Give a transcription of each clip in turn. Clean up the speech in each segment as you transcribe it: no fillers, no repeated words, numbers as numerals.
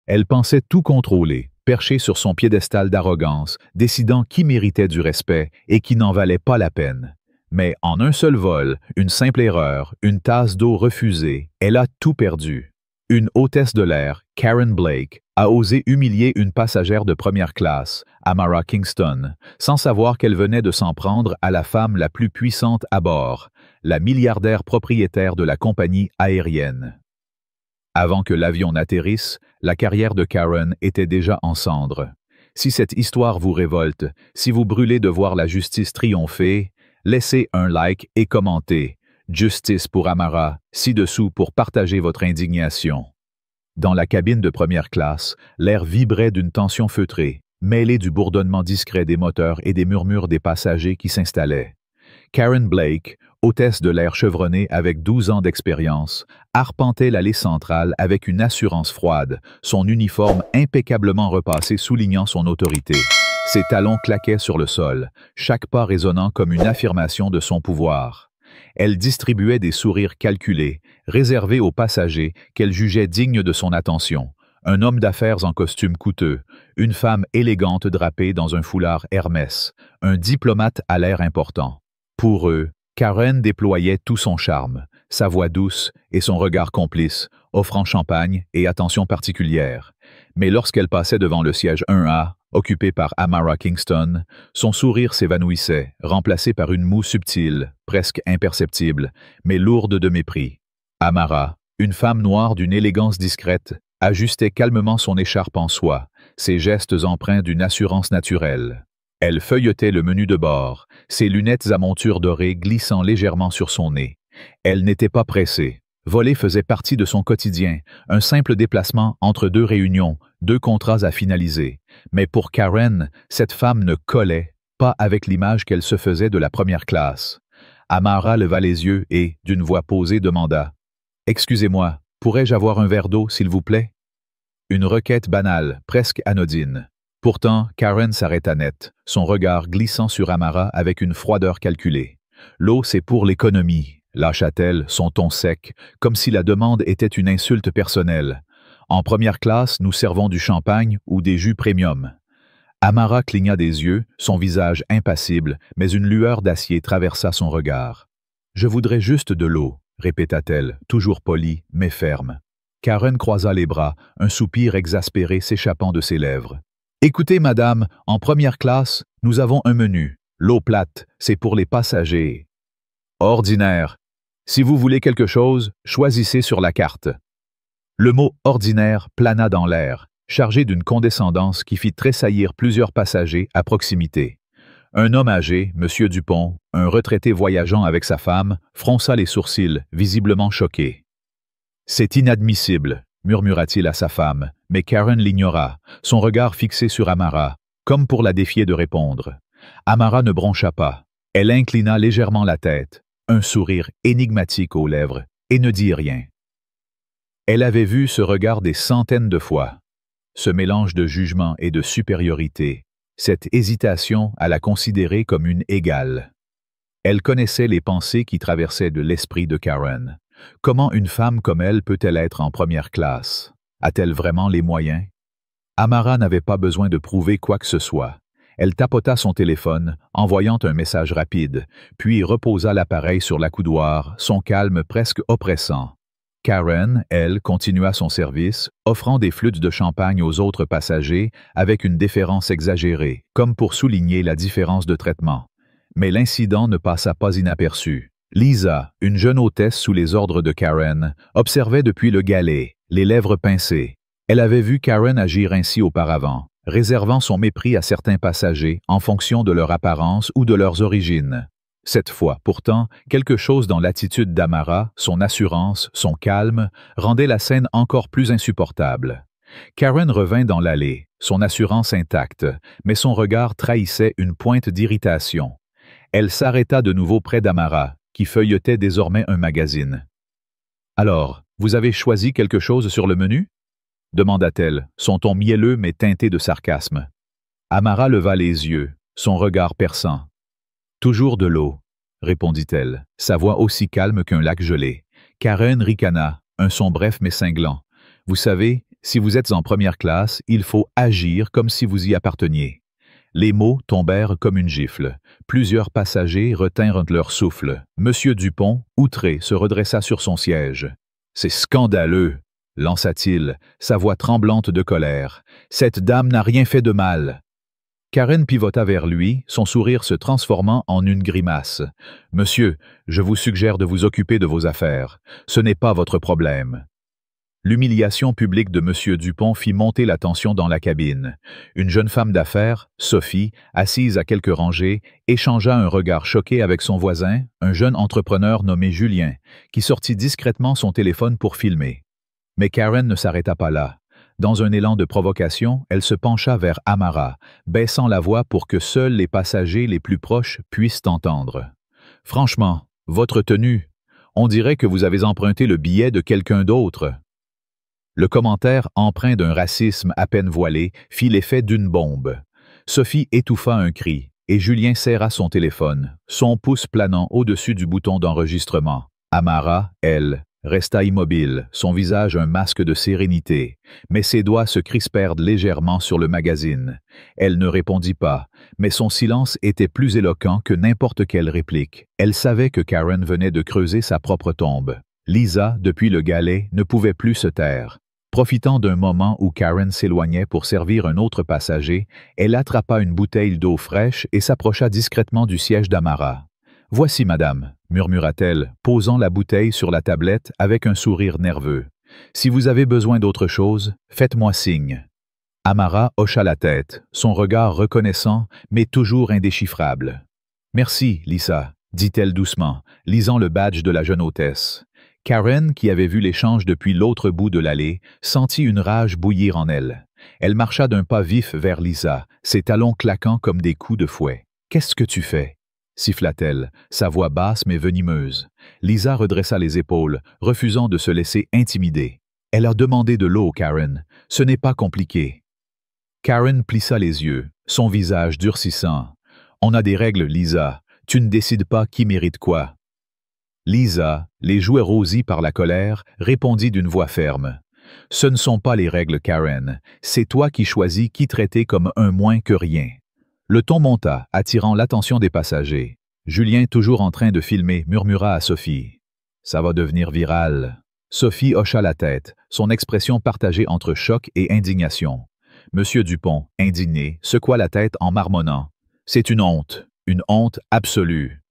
Elle pensait tout contrôler, perchée sur son piédestal d'arrogance, décidant qui méritait du respect et qui n'en valait pas la peine. Mais en un seul vol, une simple erreur, une tasse d'eau refusée, elle a tout perdu. Une hôtesse de l'air, Karen Blake, a osé humilier une passagère de première classe, Amara Kingston, sans savoir qu'elle venait de s'en prendre à la femme la plus puissante à bord, la milliardaire propriétaire de la compagnie aérienne. Avant que l'avion n'atterrisse, la carrière de Karen était déjà en cendres. Si cette histoire vous révolte, si vous brûlez de voir la justice triompher, laissez un like et commentez « Justice pour Amara » ci-dessous pour partager votre indignation. Dans la cabine de première classe, l'air vibrait d'une tension feutrée, mêlée du bourdonnement discret des moteurs et des murmures des passagers qui s'installaient. Karen Blake, hôtesse de l'air chevronnée avec 12 ans d'expérience, arpentait l'allée centrale avec une assurance froide, son uniforme impeccablement repassé soulignant son autorité. Ses talons claquaient sur le sol, chaque pas résonnant comme une affirmation de son pouvoir. Elle distribuait des sourires calculés, réservés aux passagers qu'elle jugeait dignes de son attention. Un homme d'affaires en costume coûteux, une femme élégante drapée dans un foulard Hermès, un diplomate à l'air important. Pour eux, Karen déployait tout son charme, sa voix douce et son regard complice, offrant champagne et attention particulière. Mais lorsqu'elle passait devant le siège 1A, occupé par Amara Kingston, son sourire s'évanouissait, remplacé par une moue subtile, presque imperceptible, mais lourde de mépris. Amara, une femme noire d'une élégance discrète, ajustait calmement son écharpe en soie, ses gestes empreints d'une assurance naturelle. Elle feuilletait le menu de bord, ses lunettes à monture dorée glissant légèrement sur son nez. Elle n'était pas pressée. Voler faisait partie de son quotidien, un simple déplacement entre deux réunions, deux contrats à finaliser. Mais pour Karen, cette femme ne collait pas avec l'image qu'elle se faisait de la première classe. Amara leva les yeux et, d'une voix posée, demanda « Excusez-moi, pourrais-je avoir un verre d'eau, s'il vous plaît ?» Une requête banale, presque anodine. Pourtant, Karen s'arrêta net, son regard glissant sur Amara avec une froideur calculée. « L'eau, c'est pour l'économie », lâcha-t-elle, son ton sec, comme si la demande était une insulte personnelle. « En première classe, nous servons du champagne ou des jus premium. » Amara cligna des yeux, son visage impassible, mais une lueur d'acier traversa son regard. « Je voudrais juste de l'eau », répéta-t-elle, toujours polie, mais ferme. Karen croisa les bras, un soupir exaspéré s'échappant de ses lèvres. « Écoutez, madame, en première classe, nous avons un menu. L'eau plate, c'est pour les passagers. »« Ordinaire. Si vous voulez quelque chose, choisissez sur la carte. » Le mot « ordinaire » plana dans l'air, chargé d'une condescendance qui fit tressaillir plusieurs passagers à proximité. Un homme âgé, M. Dupont, un retraité voyageant avec sa femme, fronça les sourcils, visiblement choqué. « C'est inadmissible », murmura-t-il à sa femme, mais Karen l'ignora, son regard fixé sur Amara, comme pour la défier de répondre. Amara ne broncha pas. Elle inclina légèrement la tête, un sourire énigmatique aux lèvres, et ne dit rien. Elle avait vu ce regard des centaines de fois. Ce mélange de jugement et de supériorité, cette hésitation à la considérer comme une égale. Elle connaissait les pensées qui traversaient de l'esprit de Karen. Comment une femme comme elle peut-elle être en première classe? A-t-elle vraiment les moyens? Amara n'avait pas besoin de prouver quoi que ce soit. Elle tapota son téléphone, envoyant un message rapide, puis reposa l'appareil sur l'accoudoir, son calme presque oppressant. Karen, elle, continua son service, offrant des flûtes de champagne aux autres passagers avec une déférence exagérée, comme pour souligner la différence de traitement. Mais l'incident ne passa pas inaperçu. Lisa, une jeune hôtesse sous les ordres de Karen, observait depuis le galet, les lèvres pincées. Elle avait vu Karen agir ainsi auparavant, réservant son mépris à certains passagers en fonction de leur apparence ou de leurs origines. Cette fois, pourtant, quelque chose dans l'attitude d'Amara, son assurance, son calme, rendait la scène encore plus insupportable. Karen revint dans l'allée, son assurance intacte, mais son regard trahissait une pointe d'irritation. Elle s'arrêta de nouveau près d'Amara, qui feuilletait désormais un magazine. « Alors, vous avez choisi quelque chose sur le menu ?» demanda-t-elle, son ton mielleux mais teinté de sarcasme. Amara leva les yeux, son regard perçant. « Toujours de l'eau, » répondit-elle, sa voix aussi calme qu'un lac gelé. Karen ricana, un son bref mais cinglant. « Vous savez, Si vous êtes en première classe, il faut agir comme si vous y apparteniez. » Les mots tombèrent comme une gifle. Plusieurs passagers retinrent leur souffle. Monsieur Dupont, outré, se redressa sur son siège. « C'est scandaleux !» lança-t-il, sa voix tremblante de colère. « Cette dame n'a rien fait de mal. » Karen pivota vers lui, son sourire se transformant en une grimace. « Monsieur, je vous suggère de vous occuper de vos affaires. Ce n'est pas votre problème. » L'humiliation publique de M. Dupont fit monter la tension dans la cabine. Une jeune femme d'affaires, Sophie, assise à quelques rangées, échangea un regard choqué avec son voisin, un jeune entrepreneur nommé Julien, qui sortit discrètement son téléphone pour filmer. Mais Karen ne s'arrêta pas là. Dans un élan de provocation, elle se pencha vers Amara, baissant la voix pour que seuls les passagers les plus proches puissent entendre. « Franchement, votre tenue, on dirait que vous avez emprunté le billet de quelqu'un d'autre. » Le commentaire, empreint d'un racisme à peine voilé, fit l'effet d'une bombe. Sophie étouffa un cri, et Julien serra son téléphone, son pouce planant au-dessus du bouton d'enregistrement. Amara, elle, resta immobile, son visage un masque de sérénité, mais ses doigts se crispèrent légèrement sur le magazine. Elle ne répondit pas, mais son silence était plus éloquent que n'importe quelle réplique. Elle savait que Karen venait de creuser sa propre tombe. Lisa, depuis le galet, ne pouvait plus se taire. Profitant d'un moment où Karen s'éloignait pour servir un autre passager, elle attrapa une bouteille d'eau fraîche et s'approcha discrètement du siège d'Amara. « Voici, madame », murmura-t-elle, posant la bouteille sur la tablette avec un sourire nerveux. « Si vous avez besoin d'autre chose, faites-moi signe. » Amara hocha la tête, son regard reconnaissant, mais toujours indéchiffrable. « Merci, Lisa », dit-elle doucement, lisant le badge de la jeune hôtesse. Karen, qui avait vu l'échange depuis l'autre bout de l'allée, sentit une rage bouillir en elle. Elle marcha d'un pas vif vers Lisa, ses talons claquant comme des coups de fouet. « Qu'est-ce que tu fais ?» siffla-t-elle, sa voix basse mais venimeuse. Lisa redressa les épaules, refusant de se laisser intimider. « Elle a demandé de l'eau, Karen. Ce n'est pas compliqué. » Karen plissa les yeux, son visage durcissant. « On a des règles, Lisa. Tu ne décides pas qui mérite quoi. » Lisa, les jouets rosis par la colère, répondit d'une voix ferme. « Ce ne sont pas les règles, Karen. C'est toi qui choisis qui traiter comme un moins que rien. » Le ton monta, attirant l'attention des passagers. Julien, toujours en train de filmer, murmura à Sophie. « Ça va devenir viral. » Sophie hocha la tête, son expression partagée entre choc et indignation. Monsieur Dupont, indigné, secoua la tête en marmonnant. « C'est une honte absolue. »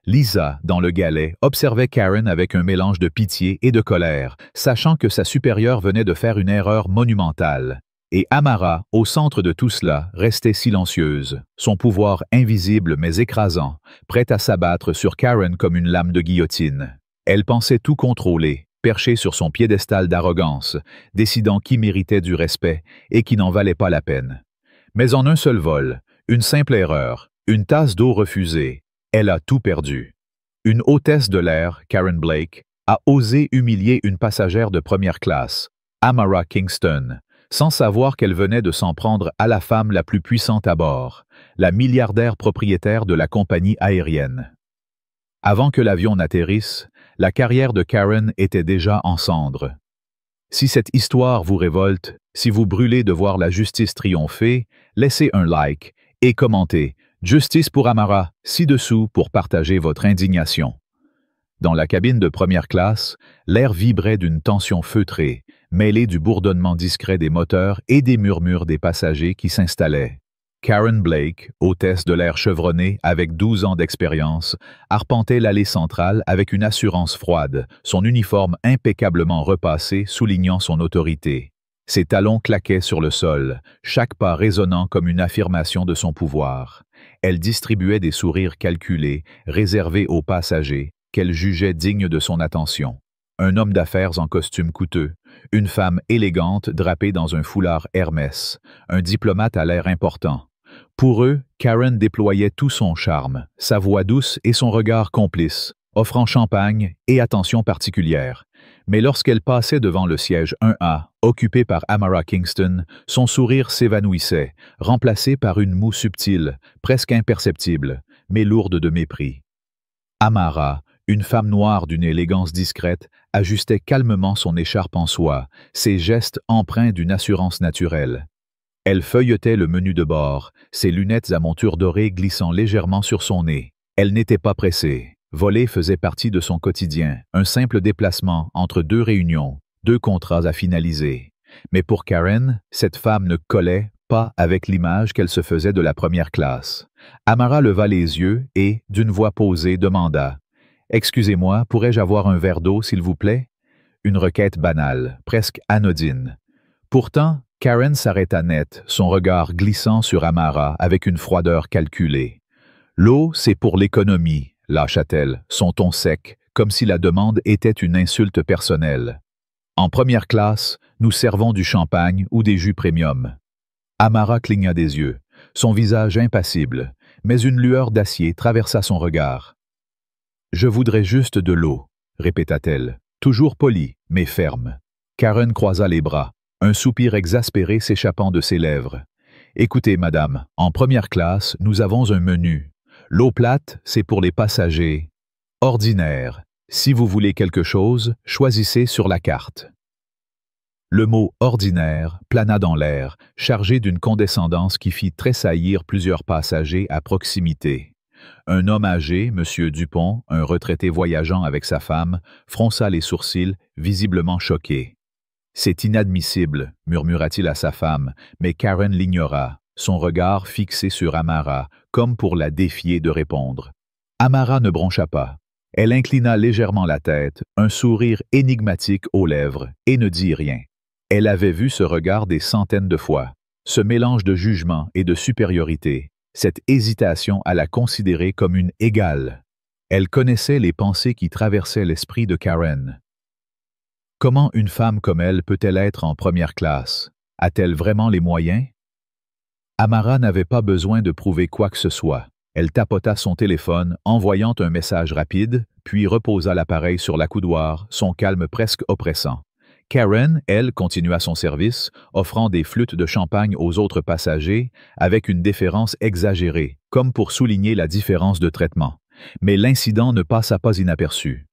Lisa, dans le galet, observait Karen avec un mélange de pitié et de colère, sachant que sa supérieure venait de faire une erreur monumentale. Et Amara, au centre de tout cela, restait silencieuse, son pouvoir invisible mais écrasant, prête à s'abattre sur Karen comme une lame de guillotine. Elle pensait tout contrôler, perchée sur son piédestal d'arrogance, décidant qui méritait du respect et qui n'en valait pas la peine. Mais en un seul vol, une simple erreur, une tasse d'eau refusée, elle a tout perdu. Une hôtesse de l'air, Karen Blake, a osé humilier une passagère de première classe, Amara Kingston, sans savoir qu'elle venait de s'en prendre à la femme la plus puissante à bord, la milliardaire propriétaire de la compagnie aérienne. Avant que l'avion n'atterrisse, la carrière de Karen était déjà en cendres. Si cette histoire vous révolte, si vous brûlez de voir la justice triompher, laissez un like et commentez « Justice pour Amara » ci-dessous pour partager votre indignation. Dans la cabine de première classe, l'air vibrait d'une tension feutrée, mêlée du bourdonnement discret des moteurs et des murmures des passagers qui s'installaient. Karen Blake, hôtesse de l'air chevronnée avec 12 ans d'expérience, arpentait l'allée centrale avec une assurance froide, son uniforme impeccablement repassé soulignant son autorité. Ses talons claquaient sur le sol, chaque pas résonnant comme une affirmation de son pouvoir. Elle distribuait des sourires calculés, réservés aux passagers, qu'elle jugeait dignes de son attention. Un homme d'affaires en costume coûteux, une femme élégante drapée dans un foulard Hermès, un diplomate à l'air important. Pour eux, Karen déployait tout son charme, sa voix douce et son regard complice, offrant champagne et attention particulière. Mais lorsqu'elle passait devant le siège 1A, occupé par Amara Kingston, son sourire s'évanouissait, remplacé par une moue subtile, presque imperceptible, mais lourde de mépris. Amara, une femme noire d'une élégance discrète, ajustait calmement son écharpe en soie, ses gestes empreints d'une assurance naturelle. Elle feuilletait le menu de bord, ses lunettes à monture dorée glissant légèrement sur son nez. Elle n'était pas pressée. Voler faisait partie de son quotidien, un simple déplacement entre 2 réunions, 2 contrats à finaliser. Mais pour Karen, cette femme ne collait pas avec l'image qu'elle se faisait de la première classe. Amara leva les yeux et, d'une voix posée, demanda « Excusez-moi, pourrais-je avoir un verre d'eau, s'il vous plaît ?» Une requête banale, presque anodine. Pourtant, Karen s'arrêta net, son regard glissant sur Amara avec une froideur calculée. « L'eau, c'est pour l'économie », lâcha-t-elle, son ton sec, comme si la demande était une insulte personnelle. « En première classe, nous servons du champagne ou des jus premium. » Amara cligna des yeux, son visage impassible, mais une lueur d'acier traversa son regard. « Je voudrais juste de l'eau, » répéta-t-elle, toujours polie, mais ferme. Karen croisa les bras, un soupir exaspéré s'échappant de ses lèvres. « Écoutez, madame, en première classe, nous avons un menu. L'eau plate, c'est pour les passagers. Ordinaire. Si vous voulez quelque chose, choisissez sur la carte. » Le mot « ordinaire » plana dans l'air, chargé d'une condescendance qui fit tressaillir plusieurs passagers à proximité. Un homme âgé, M. Dupont, un retraité voyageant avec sa femme, fronça les sourcils, visiblement choqué. « C'est inadmissible », murmura-t-il à sa femme, mais Karen l'ignora, son regard fixé sur Amara, comme pour la défier de répondre. Amara ne broncha pas. Elle inclina légèrement la tête, un sourire énigmatique aux lèvres, et ne dit rien. Elle avait vu ce regard des centaines de fois, ce mélange de jugement et de supériorité, cette hésitation à la considérer comme une égale. Elle connaissait les pensées qui traversaient l'esprit de Karen. Comment une femme comme elle peut-elle être en première classe? A-t-elle vraiment les moyens? Amara n'avait pas besoin de prouver quoi que ce soit. Elle tapota son téléphone, envoyant un message rapide, puis reposa l'appareil sur l'accoudoir, son calme presque oppressant. Karen, elle, continua son service, offrant des flûtes de champagne aux autres passagers, avec une déférence exagérée, comme pour souligner la différence de traitement. Mais l'incident ne passa pas inaperçu.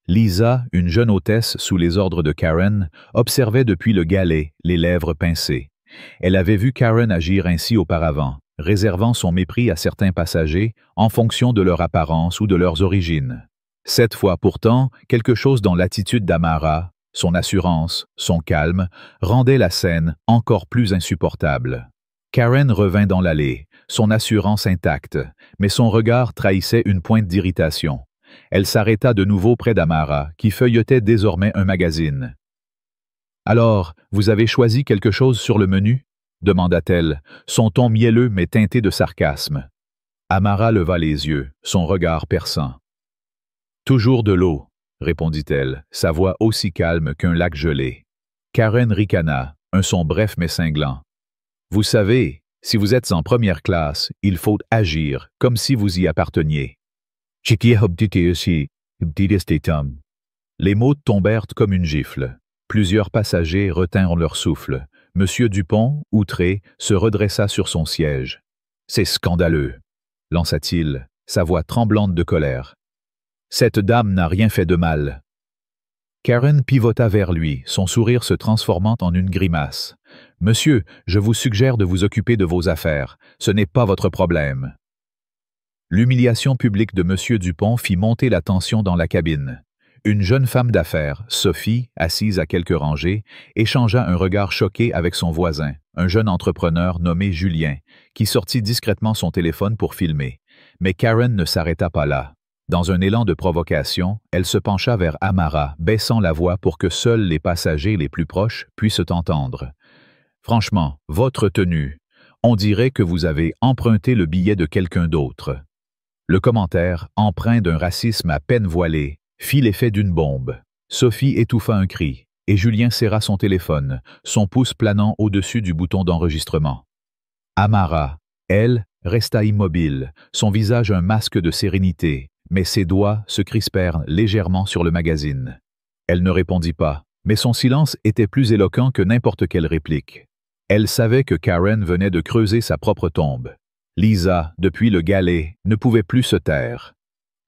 Lisa, une jeune hôtesse sous les ordres de Karen, observait depuis le galet, les lèvres pincées. Elle avait vu Karen agir ainsi auparavant, réservant son mépris à certains passagers en fonction de leur apparence ou de leurs origines. Cette fois pourtant, quelque chose dans l'attitude d'Amara, son assurance, son calme, rendait la scène encore plus insupportable. Karen revint dans l'allée, son assurance intacte, mais son regard trahissait une pointe d'irritation. Elle s'arrêta de nouveau près d'Amara, qui feuilletait désormais un magazine. « Alors, vous avez choisi quelque chose sur le menu ?» demanda-t-elle, son ton mielleux mais teinté de sarcasme. Amara leva les yeux, son regard perçant. « Toujours de l'eau. » répondit-elle, sa voix aussi calme qu'un lac gelé. Karen ricana, un son bref mais cinglant. « Vous savez, si vous êtes en première classe, il faut agir comme si vous y apparteniez. » Les mots tombèrent comme une gifle. Plusieurs passagers retinrent leur souffle. Monsieur Dupont, outré, se redressa sur son siège. « C'est scandaleux !» lança-t-il, sa voix tremblante de colère. Cette dame n'a rien fait de mal. Karen pivota vers lui, son sourire se transformant en une grimace. « Monsieur, je vous suggère de vous occuper de vos affaires. Ce n'est pas votre problème. » L'humiliation publique de Monsieur Dupont fit monter la tension dans la cabine. Une jeune femme d'affaires, Sophie, assise à quelques rangées, échangea un regard choqué avec son voisin, un jeune entrepreneur nommé Julien, qui sortit discrètement son téléphone pour filmer. Mais Karen ne s'arrêta pas là. Dans un élan de provocation, elle se pencha vers Amara, baissant la voix pour que seuls les passagers les plus proches puissent entendre. « Franchement, votre tenue, on dirait que vous avez emprunté le billet de quelqu'un d'autre. » Le commentaire, empreint d'un racisme à peine voilé, fit l'effet d'une bombe. Sophie étouffa un cri, et Julien serra son téléphone, son pouce planant au-dessus du bouton d'enregistrement. Amara, elle, resta immobile, son visage un masque de sérénité, mais ses doigts se crispèrent légèrement sur le magazine. Elle ne répondit pas, mais son silence était plus éloquent que n'importe quelle réplique. Elle savait que Karen venait de creuser sa propre tombe. Lisa, depuis le galet, ne pouvait plus se taire.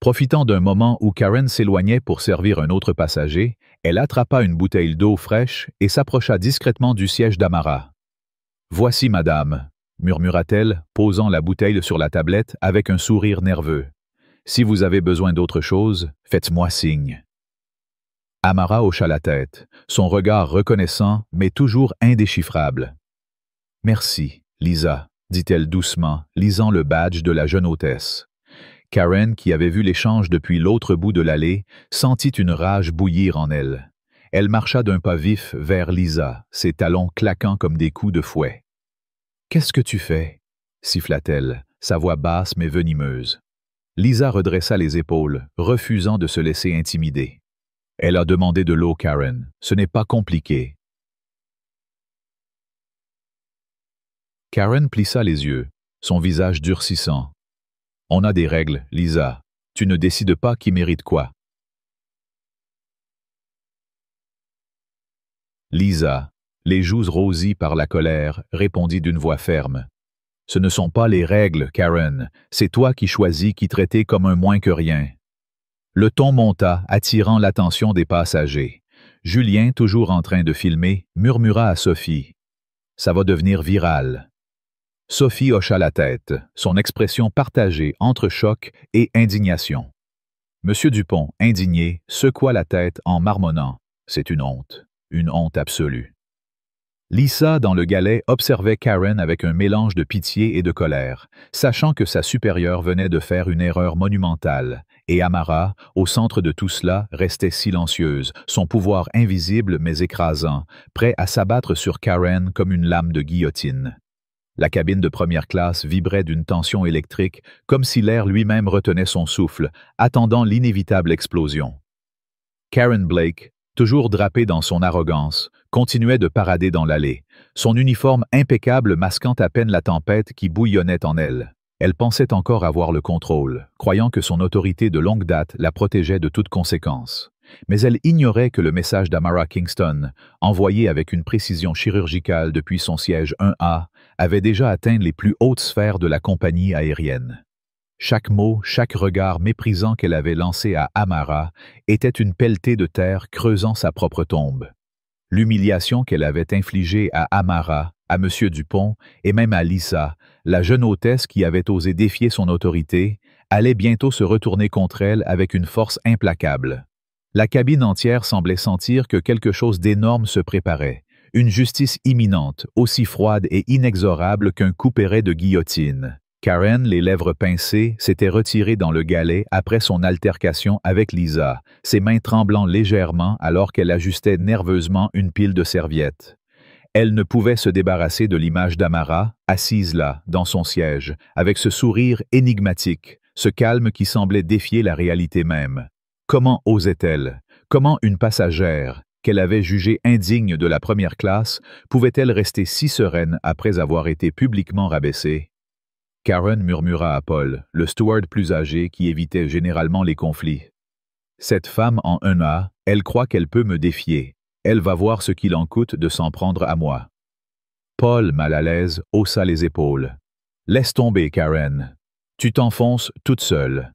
Profitant d'un moment où Karen s'éloignait pour servir un autre passager, elle attrapa une bouteille d'eau fraîche et s'approcha discrètement du siège d'Amara. « Voici, madame », murmura-t-elle, posant la bouteille sur la tablette avec un sourire nerveux. « Si vous avez besoin d'autre chose, faites-moi signe. » Amara hocha la tête, son regard reconnaissant mais toujours indéchiffrable. « Merci, Lisa », dit-elle doucement, lisant le badge de la jeune hôtesse. Karen, qui avait vu l'échange depuis l'autre bout de l'allée, sentit une rage bouillir en elle. Elle marcha d'un pas vif vers Lisa, ses talons claquant comme des coups de fouet. « Qu'est-ce que tu fais » siffla-t-elle, sa voix basse mais venimeuse. Lisa redressa les épaules, refusant de se laisser intimider. « Elle a demandé de l'eau, Karen. Ce n'est pas compliqué. » Karen plissa les yeux, son visage durcissant. « On a des règles, Lisa. Tu ne décides pas qui mérite quoi. » Lisa, les joues rosies par la colère, répondit d'une voix ferme. « Ce ne sont pas les règles, Karen. C'est toi qui choisis qui traiter comme un moins que rien. » Le ton monta, attirant l'attention des passagers. Julien, toujours en train de filmer, murmura à Sophie. « Ça va devenir viral. » Sophie hocha la tête, son expression partagée entre choc et indignation. Monsieur Dupont, indigné, secoua la tête en marmonnant. C'est une honte absolue. Lisa, dans le galet, observait Karen avec un mélange de pitié et de colère, sachant que sa supérieure venait de faire une erreur monumentale, et Amara, au centre de tout cela, restait silencieuse, son pouvoir invisible mais écrasant, prêt à s'abattre sur Karen comme une lame de guillotine. La cabine de première classe vibrait d'une tension électrique, comme si l'air lui-même retenait son souffle, attendant l'inévitable explosion. Karen Blake, toujours drapée dans son arrogance, continuait de parader dans l'allée, son uniforme impeccable masquant à peine la tempête qui bouillonnait en elle. Elle pensait encore avoir le contrôle, croyant que son autorité de longue date la protégeait de toute conséquence. Mais elle ignorait que le message d'Amara Kingston, envoyé avec une précision chirurgicale depuis son siège 1A, avait déjà atteint les plus hautes sphères de la compagnie aérienne. Chaque mot, chaque regard méprisant qu'elle avait lancé à Amara était une pelletée de terre creusant sa propre tombe. L'humiliation qu'elle avait infligée à Amara, à M. Dupont et même à Lisa, la jeune hôtesse qui avait osé défier son autorité, allait bientôt se retourner contre elle avec une force implacable. La cabine entière semblait sentir que quelque chose d'énorme se préparait, une justice imminente, aussi froide et inexorable qu'un couperet de guillotine. Karen, les lèvres pincées, s'était retirée dans le galet après son altercation avec Lisa, ses mains tremblant légèrement alors qu'elle ajustait nerveusement une pile de serviettes. Elle ne pouvait se débarrasser de l'image d'Amara, assise là, dans son siège, avec ce sourire énigmatique, ce calme qui semblait défier la réalité même. Comment osait-elle? Comment une passagère, qu'elle avait jugée indigne de la première classe, pouvait-elle rester si sereine après avoir été publiquement rabaissée? Karen murmura à Paul, le steward plus âgé qui évitait généralement les conflits. « Cette femme en 1A, elle croit qu'elle peut me défier. Elle va voir ce qu'il en coûte de s'en prendre à moi. » Paul, mal à l'aise, haussa les épaules. « Laisse tomber, Karen. Tu t'enfonces toute seule. »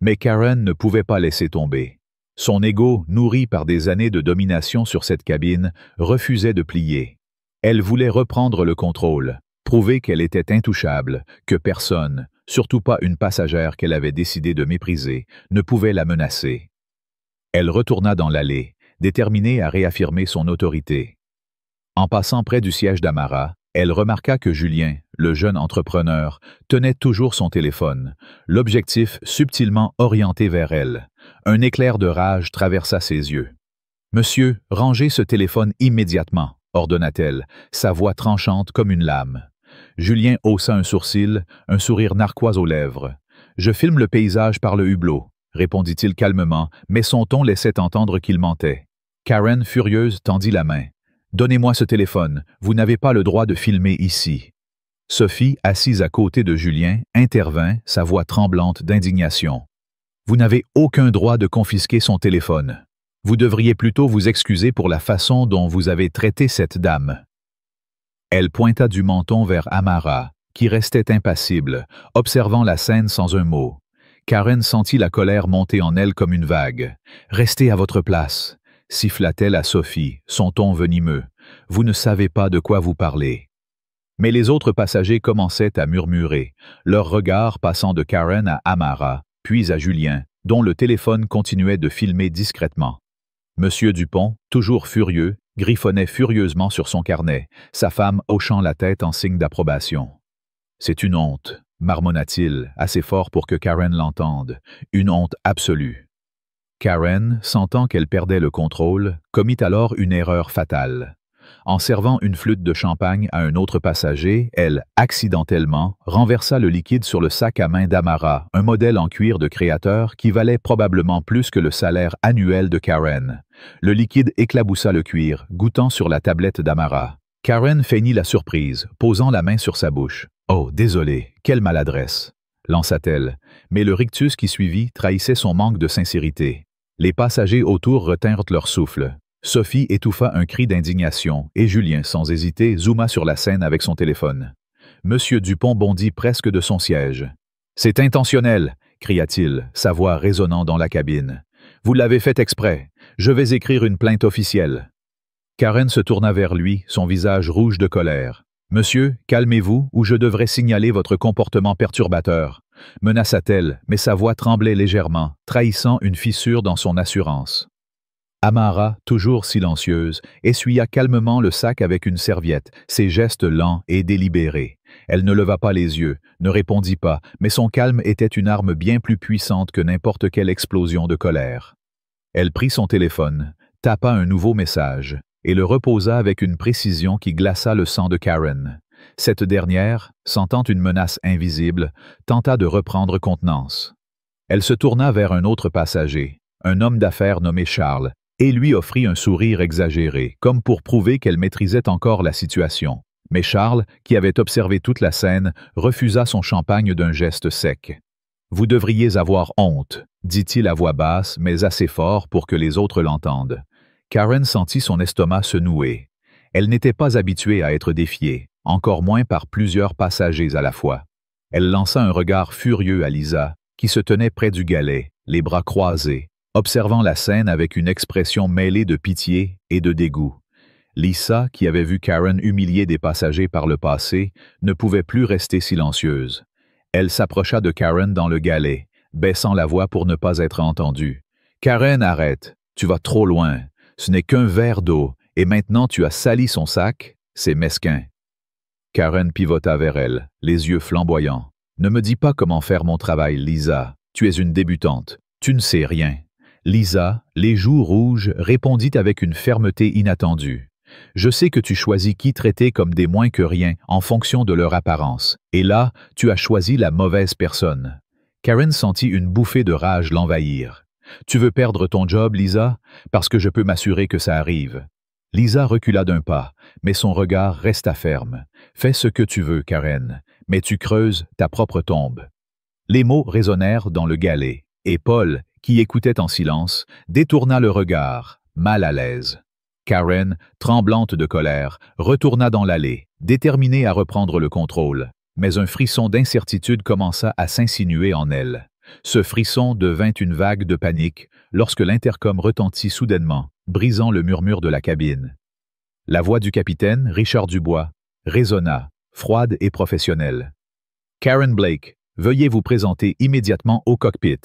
Mais Karen ne pouvait pas laisser tomber. Son ego, nourri par des années de domination sur cette cabine, refusait de plier. Elle voulait reprendre le contrôle, prouver qu'elle était intouchable, que personne, surtout pas une passagère qu'elle avait décidé de mépriser, ne pouvait la menacer. Elle retourna dans l'allée, déterminée à réaffirmer son autorité. En passant près du siège d'Amara, elle remarqua que Julien, le jeune entrepreneur, tenait toujours son téléphone, l'objectif subtilement orienté vers elle. Un éclair de rage traversa ses yeux. « Monsieur, rangez ce téléphone immédiatement », ordonna-t-elle, sa voix tranchante comme une lame. Julien haussa un sourcil, un sourire narquois aux lèvres. « Je filme le paysage par le hublot », répondit-il calmement, mais son ton laissait entendre qu'il mentait. Karen, furieuse, tendit la main. « Donnez-moi ce téléphone, vous n'avez pas le droit de filmer ici. » Sophie, assise à côté de Julien, intervint, sa voix tremblante d'indignation. « Vous n'avez aucun droit de confisquer son téléphone. Vous devriez plutôt vous excuser pour la façon dont vous avez traité cette dame. » Elle pointa du menton vers Amara, qui restait impassible, observant la scène sans un mot. Karen sentit la colère monter en elle comme une vague. « Restez à votre place », siffla-t-elle à Sophie, son ton venimeux. « Vous ne savez pas de quoi vous parlez. » Mais les autres passagers commençaient à murmurer, leurs regards passant de Karen à Amara, puis à Julien, dont le téléphone continuait de filmer discrètement. Monsieur Dupont, toujours furieux, griffonnait furieusement sur son carnet, sa femme hochant la tête en signe d'approbation. « C'est une honte », marmonna-t-il, assez fort pour que Karen l'entende, « une honte absolue. » Karen, sentant qu'elle perdait le contrôle, commit alors une erreur fatale. En servant une flûte de champagne à un autre passager, elle, accidentellement, renversa le liquide sur le sac à main d'Amara, un modèle en cuir de créateur qui valait probablement plus que le salaire annuel de Karen. Le liquide éclaboussa le cuir, goûtant sur la tablette d'Amara. Karen feignit la surprise, posant la main sur sa bouche. « Oh, désolé, quelle maladresse !» lança-t-elle, mais le rictus qui suivit trahissait son manque de sincérité. Les passagers autour retinrent leur souffle. Sophie étouffa un cri d'indignation et Julien, sans hésiter, zooma sur la scène avec son téléphone. Monsieur Dupont bondit presque de son siège. « C'est intentionnel !» cria-t-il, sa voix résonnant dans la cabine. « Vous l'avez fait exprès. Je vais écrire une plainte officielle. » Karen se tourna vers lui, son visage rouge de colère. « Monsieur, calmez-vous ou je devrais signaler votre comportement perturbateur. » menaça-t-elle, mais sa voix tremblait légèrement, trahissant une fissure dans son assurance. Amara, toujours silencieuse, essuya calmement le sac avec une serviette, ses gestes lents et délibérés. Elle ne leva pas les yeux, ne répondit pas, mais son calme était une arme bien plus puissante que n'importe quelle explosion de colère. Elle prit son téléphone, tapa un nouveau message, et le reposa avec une précision qui glaça le sang de Karen. Cette dernière, sentant une menace invisible, tenta de reprendre contenance. Elle se tourna vers un autre passager, un homme d'affaires nommé Charles, et lui offrit un sourire exagéré, comme pour prouver qu'elle maîtrisait encore la situation. Mais Charles, qui avait observé toute la scène, refusa son champagne d'un geste sec. « Vous devriez avoir honte », dit-il à voix basse, mais assez fort pour que les autres l'entendent. Karen sentit son estomac se nouer. Elle n'était pas habituée à être défiée, encore moins par plusieurs passagers à la fois. Elle lança un regard furieux à Lisa, qui se tenait près du galet, les bras croisés, observant la scène avec une expression mêlée de pitié et de dégoût. Lisa, qui avait vu Karen humilier des passagers par le passé, ne pouvait plus rester silencieuse. Elle s'approcha de Karen dans le galet, baissant la voix pour ne pas être entendue. « Karen, arrête, tu vas trop loin. Ce n'est qu'un verre d'eau, et maintenant tu as sali son sac, c'est mesquin. » Karen pivota vers elle, les yeux flamboyants. « Ne me dis pas comment faire mon travail, Lisa. Tu es une débutante. Tu ne sais rien. » Lisa, les joues rouges, répondit avec une fermeté inattendue. « Je sais que tu choisis qui traiter comme des moins que rien en fonction de leur apparence. Et là, tu as choisi la mauvaise personne. » Karen sentit une bouffée de rage l'envahir. « Tu veux perdre ton job, Lisa? Parce que je peux m'assurer que ça arrive. » Lisa recula d'un pas, mais son regard resta ferme. « Fais ce que tu veux, Karen, mais tu creuses ta propre tombe. » Les mots résonnèrent dans le galet, et Paul, qui écoutait en silence, détourna le regard, mal à l'aise. Karen, tremblante de colère, retourna dans l'allée, déterminée à reprendre le contrôle, mais un frisson d'incertitude commença à s'insinuer en elle. Ce frisson devint une vague de panique lorsque l'intercom retentit soudainement, brisant le murmure de la cabine. La voix du capitaine, Richard Dubois, résonna, froide et professionnelle. « Karen Blake, veuillez vous présenter immédiatement au cockpit. »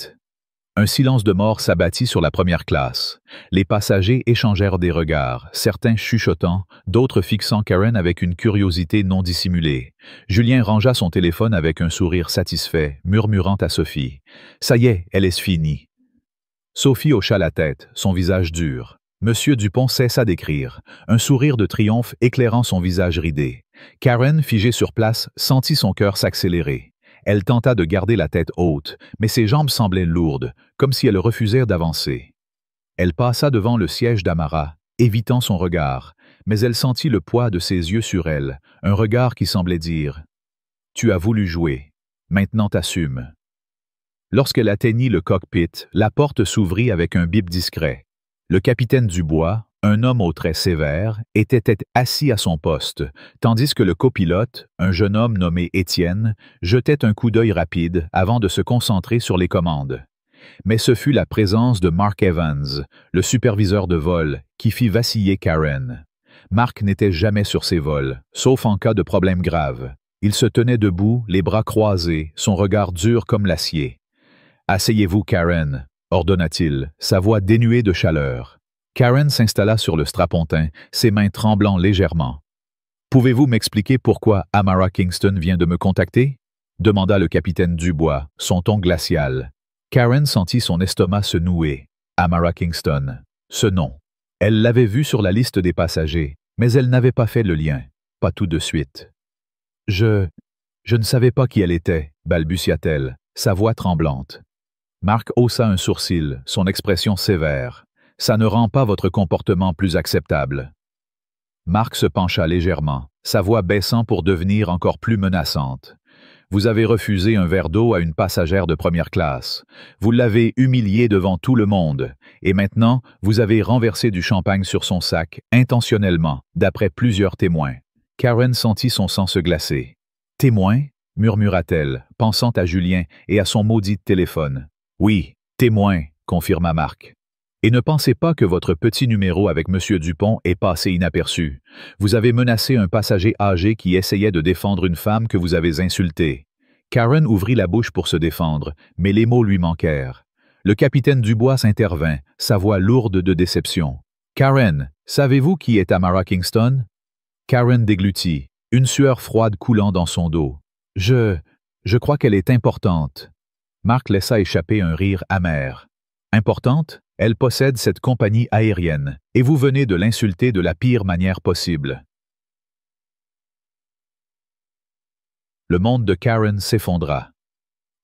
Un silence de mort s'abattit sur la première classe. Les passagers échangèrent des regards, certains chuchotant, d'autres fixant Karen avec une curiosité non dissimulée. Julien rangea son téléphone avec un sourire satisfait, murmurant à Sophie. « Ça y est, elle est finie. » Sophie hocha la tête, son visage dur. Monsieur Dupont cessa d'écrire, un sourire de triomphe éclairant son visage ridé. Karen, figée sur place, sentit son cœur s'accélérer. Elle tenta de garder la tête haute, mais ses jambes semblaient lourdes, comme si elles refusaient d'avancer. Elle passa devant le siège d'Amara, évitant son regard, mais elle sentit le poids de ses yeux sur elle, un regard qui semblait dire « Tu as voulu jouer, maintenant t'assumes. » Lorsqu'elle atteignit le cockpit, la porte s'ouvrit avec un bip discret. Le capitaine Dubois, Un homme aux traits sévères était assis à son poste, tandis que le copilote, un jeune homme nommé Étienne, jetait un coup d'œil rapide avant de se concentrer sur les commandes. Mais ce fut la présence de Mark Evans, le superviseur de vol, qui fit vaciller Karen. Mark n'était jamais sur ses vols, sauf en cas de problème grave. Il se tenait debout, les bras croisés, son regard dur comme l'acier. « Asseyez-vous, Karen », ordonna-t-il, sa voix dénuée de chaleur. Karen s'installa sur le strapontin, ses mains tremblant légèrement. « Pouvez-vous m'expliquer pourquoi Amara Kingston vient de me contacter ?» demanda le capitaine Dubois, son ton glacial. Karen sentit son estomac se nouer. Amara Kingston. Ce nom. Elle l'avait vu sur la liste des passagers, mais elle n'avait pas fait le lien. Pas tout de suite. « Je ne savais pas qui elle était, » balbutia-t-elle, sa voix tremblante. Mark haussa un sourcil, son expression sévère. « Ça ne rend pas votre comportement plus acceptable. » Mark se pencha légèrement, sa voix baissant pour devenir encore plus menaçante. « Vous avez refusé un verre d'eau à une passagère de première classe. Vous l'avez humiliée devant tout le monde. Et maintenant, vous avez renversé du champagne sur son sac, intentionnellement, d'après plusieurs témoins. » Karen sentit son sang se glacer. « Témoins ?» murmura-t-elle, pensant à Julien et à son maudit téléphone. « Oui, témoins », confirma Mark. « Et ne pensez pas que votre petit numéro avec M. Dupont est passé inaperçu. Vous avez menacé un passager âgé qui essayait de défendre une femme que vous avez insultée. » Karen ouvrit la bouche pour se défendre, mais les mots lui manquèrent. Le capitaine Dubois s'intervint, sa voix lourde de déception. « Karen, savez-vous qui est Amara Kingston ?» Karen déglutit, une sueur froide coulant dans son dos. « Je crois qu'elle est importante. » Mark laissa échapper un rire amer. « Importante? Elle possède cette compagnie aérienne, et vous venez de l'insulter de la pire manière possible. » Le monde de Karen s'effondra.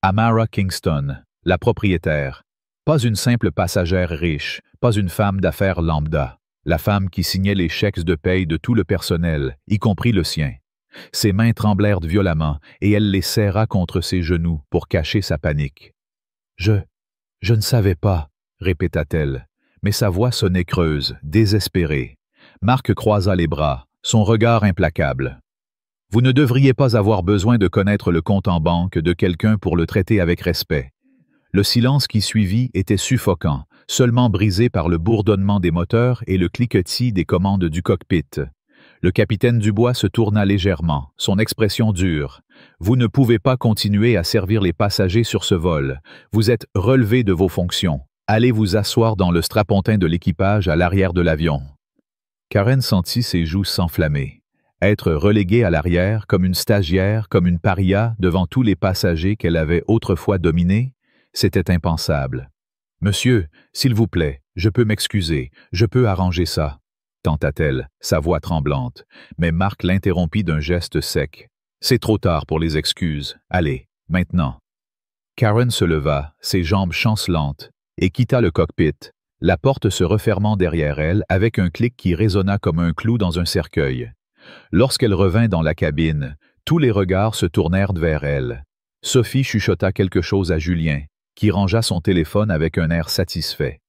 Amara Kingston, la propriétaire. Pas une simple passagère riche, pas une femme d'affaires lambda. La femme qui signait les chèques de paye de tout le personnel, y compris le sien. Ses mains tremblèrent violemment et elle les serra contre ses genoux pour cacher sa panique. « Je ne savais pas », répéta-t-elle, mais sa voix sonnait creuse, désespérée. Mark croisa les bras, son regard implacable. « Vous ne devriez pas avoir besoin de connaître le compte en banque de quelqu'un pour le traiter avec respect. » Le silence qui suivit était suffocant, seulement brisé par le bourdonnement des moteurs et le cliquetis des commandes du cockpit. Le capitaine Dubois se tourna légèrement, son expression dure. « Vous ne pouvez pas continuer à servir les passagers sur ce vol. Vous êtes relevé de vos fonctions. Allez vous asseoir dans le strapontin de l'équipage à l'arrière de l'avion. » Karen sentit ses joues s'enflammer. Être reléguée à l'arrière, comme une stagiaire, comme une paria, devant tous les passagers qu'elle avait autrefois dominés, c'était impensable. « Monsieur, s'il vous plaît, je peux m'excuser, je peux arranger ça. » tenta-t-elle, sa voix tremblante, mais Mark l'interrompit d'un geste sec. « C'est trop tard pour les excuses. Allez, maintenant. » Karen se leva, ses jambes chancelantes, et quitta le cockpit, la porte se refermant derrière elle avec un clic qui résonna comme un clou dans un cercueil. Lorsqu'elle revint dans la cabine, tous les regards se tournèrent vers elle. Sophie chuchota quelque chose à Julien, qui rangea son téléphone avec un air satisfait.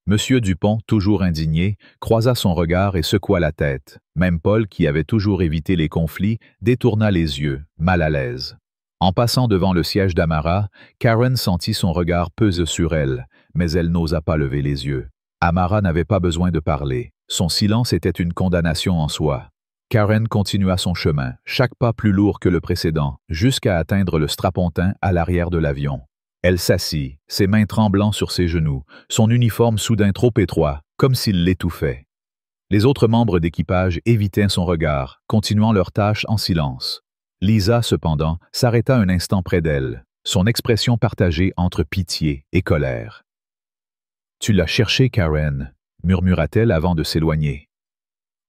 Monsieur Dupont, toujours indigné, croisa son regard et secoua la tête. Même Paul, qui avait toujours évité les conflits, détourna les yeux, mal à l'aise. En passant devant le siège d'Amara, Karen sentit son regard peser sur elle, mais elle n'osa pas lever les yeux. Amara n'avait pas besoin de parler. Son silence était une condamnation en soi. Karen continua son chemin, chaque pas plus lourd que le précédent, jusqu'à atteindre le strapontin à l'arrière de l'avion. Elle s'assit, ses mains tremblant sur ses genoux, son uniforme soudain trop étroit, comme s'il l'étouffait. Les autres membres d'équipage évitaient son regard, continuant leur tâche en silence. Lisa, cependant, s'arrêta un instant près d'elle, son expression partagée entre pitié et colère. « Tu l'as cherché, Karen », murmura-t-elle avant de s'éloigner.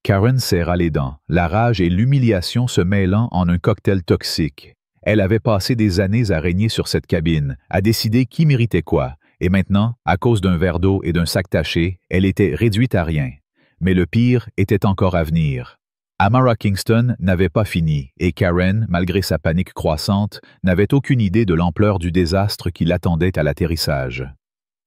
Karen serra les dents, la rage et l'humiliation se mêlant en un cocktail toxique. Elle avait passé des années à régner sur cette cabine, à décider qui méritait quoi, et maintenant, à cause d'un verre d'eau et d'un sac taché, elle était réduite à rien. Mais le pire était encore à venir. Amara Kingston n'avait pas fini, et Karen, malgré sa panique croissante, n'avait aucune idée de l'ampleur du désastre qui l'attendait à l'atterrissage.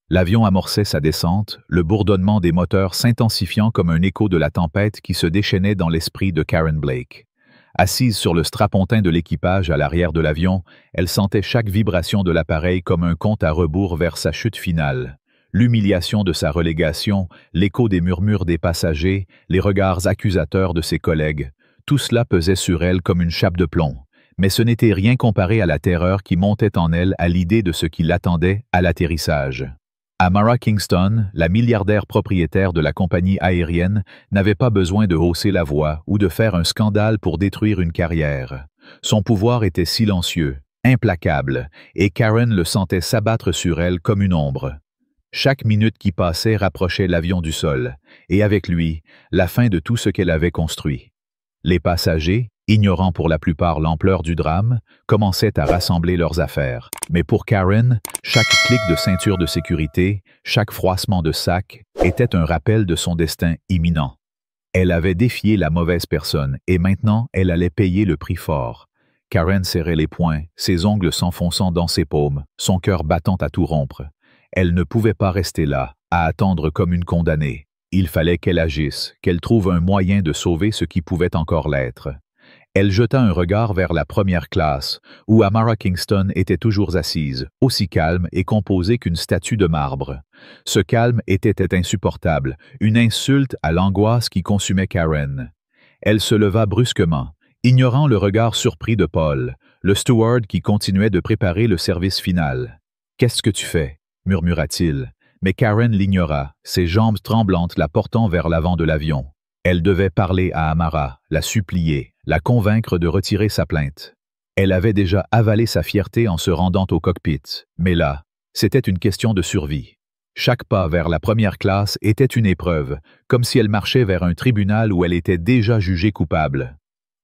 L'avion amorçait sa descente, le bourdonnement des moteurs s'intensifiant comme un écho de la tempête qui se déchaînait dans l'esprit de Karen Blake. Assise sur le strapontin de l'équipage à l'arrière de l'avion, elle sentait chaque vibration de l'appareil comme un compte à rebours vers sa chute finale. L'humiliation de sa relégation, l'écho des murmures des passagers, les regards accusateurs de ses collègues, tout cela pesait sur elle comme une chape de plomb. Mais ce n'était rien comparé à la terreur qui montait en elle à l'idée de ce qui l'attendait à l'atterrissage. Amara Kingston, la milliardaire propriétaire de la compagnie aérienne, n'avait pas besoin de hausser la voix ou de faire un scandale pour détruire une carrière. Son pouvoir était silencieux, implacable, et Karen le sentait s'abattre sur elle comme une ombre. Chaque minute qui passait rapprochait l'avion du sol, et avec lui, la fin de tout ce qu'elle avait construit. Les passagers, ignorant pour la plupart l'ampleur du drame, commençaient à rassembler leurs affaires. Mais pour Karen, chaque clic de ceinture de sécurité, chaque froissement de sac était un rappel de son destin imminent. Elle avait défié la mauvaise personne et maintenant elle allait payer le prix fort. Karen serrait les poings, ses ongles s'enfonçant dans ses paumes, son cœur battant à tout rompre. Elle ne pouvait pas rester là, à attendre comme une condamnée. Il fallait qu'elle agisse, qu'elle trouve un moyen de sauver ce qui pouvait encore l'être. Elle jeta un regard vers la première classe, où Amara Kingston était toujours assise, aussi calme et composée qu'une statue de marbre. Ce calme était insupportable, une insulte à l'angoisse qui consumait Karen. Elle se leva brusquement, ignorant le regard surpris de Paul, le steward qui continuait de préparer le service final. « Qu'est-ce que tu fais » murmura-t-il, mais Karen l'ignora, ses jambes tremblantes la portant vers l'avant de l'avion. Elle devait parler à Amara, la supplier, la convaincre de retirer sa plainte. Elle avait déjà avalé sa fierté en se rendant au cockpit, mais là, c'était une question de survie. Chaque pas vers la première classe était une épreuve, comme si elle marchait vers un tribunal où elle était déjà jugée coupable.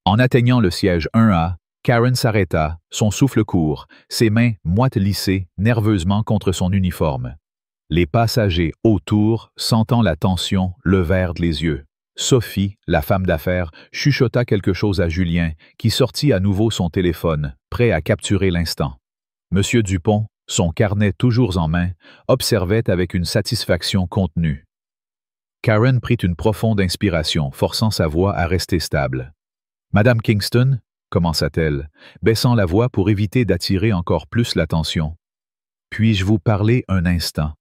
En atteignant le siège 1A, Karen s'arrêta, son souffle court, ses mains moites lissées nerveusement contre son uniforme. Les passagers autour, sentant la tension, levèrent les yeux. Sophie, la femme d'affaires, chuchota quelque chose à Julien, qui sortit à nouveau son téléphone, prêt à capturer l'instant. Monsieur Dupont, son carnet toujours en main, observait avec une satisfaction contenue. Karen prit une profonde inspiration, forçant sa voix à rester stable. « Madame Kingston » commença-t-elle, baissant la voix pour éviter d'attirer encore plus l'attention. « Puis-je vous parler un instant »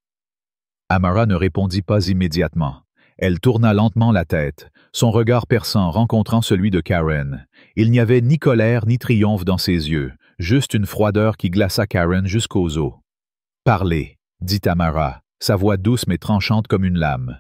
Amara ne répondit pas immédiatement. Elle tourna lentement la tête, son regard perçant rencontrant celui de Karen. Il n'y avait ni colère ni triomphe dans ses yeux, juste une froideur qui glaça Karen jusqu'aux os. « Parlez » dit Amara, sa voix douce mais tranchante comme une lame.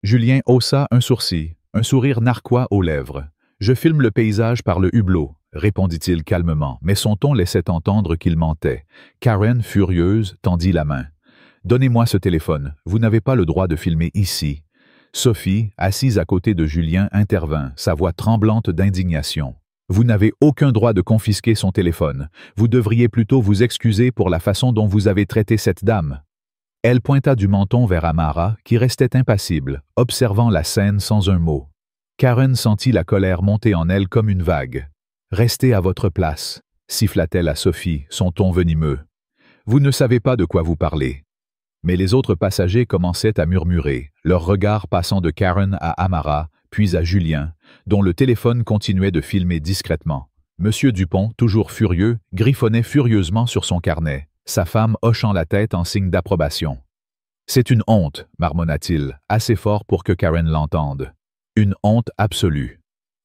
Julien haussa un sourcil, un sourire narquois aux lèvres. « Je filme le paysage par le hublot » répondit-il calmement, mais son ton laissait entendre qu'il mentait. Karen, furieuse, tendit la main. « Donnez-moi ce téléphone, vous n'avez pas le droit de filmer ici. » Sophie, assise à côté de Julien, intervint, sa voix tremblante d'indignation. « Vous n'avez aucun droit de confisquer son téléphone. Vous devriez plutôt vous excuser pour la façon dont vous avez traité cette dame. » Elle pointa du menton vers Amara, qui restait impassible, observant la scène sans un mot. Karen sentit la colère monter en elle comme une vague. « Restez à votre place » siffla-t-elle à Sophie, son ton venimeux. « Vous ne savez pas de quoi vous parlez. » Mais les autres passagers commençaient à murmurer, leurs regards passant de Karen à Amara, puis à Julien, dont le téléphone continuait de filmer discrètement. Monsieur Dupont, toujours furieux, griffonnait furieusement sur son carnet, sa femme hochant la tête en signe d'approbation. « C'est une honte » marmonna-t-il, assez fort pour que Karen l'entende. Une honte absolue.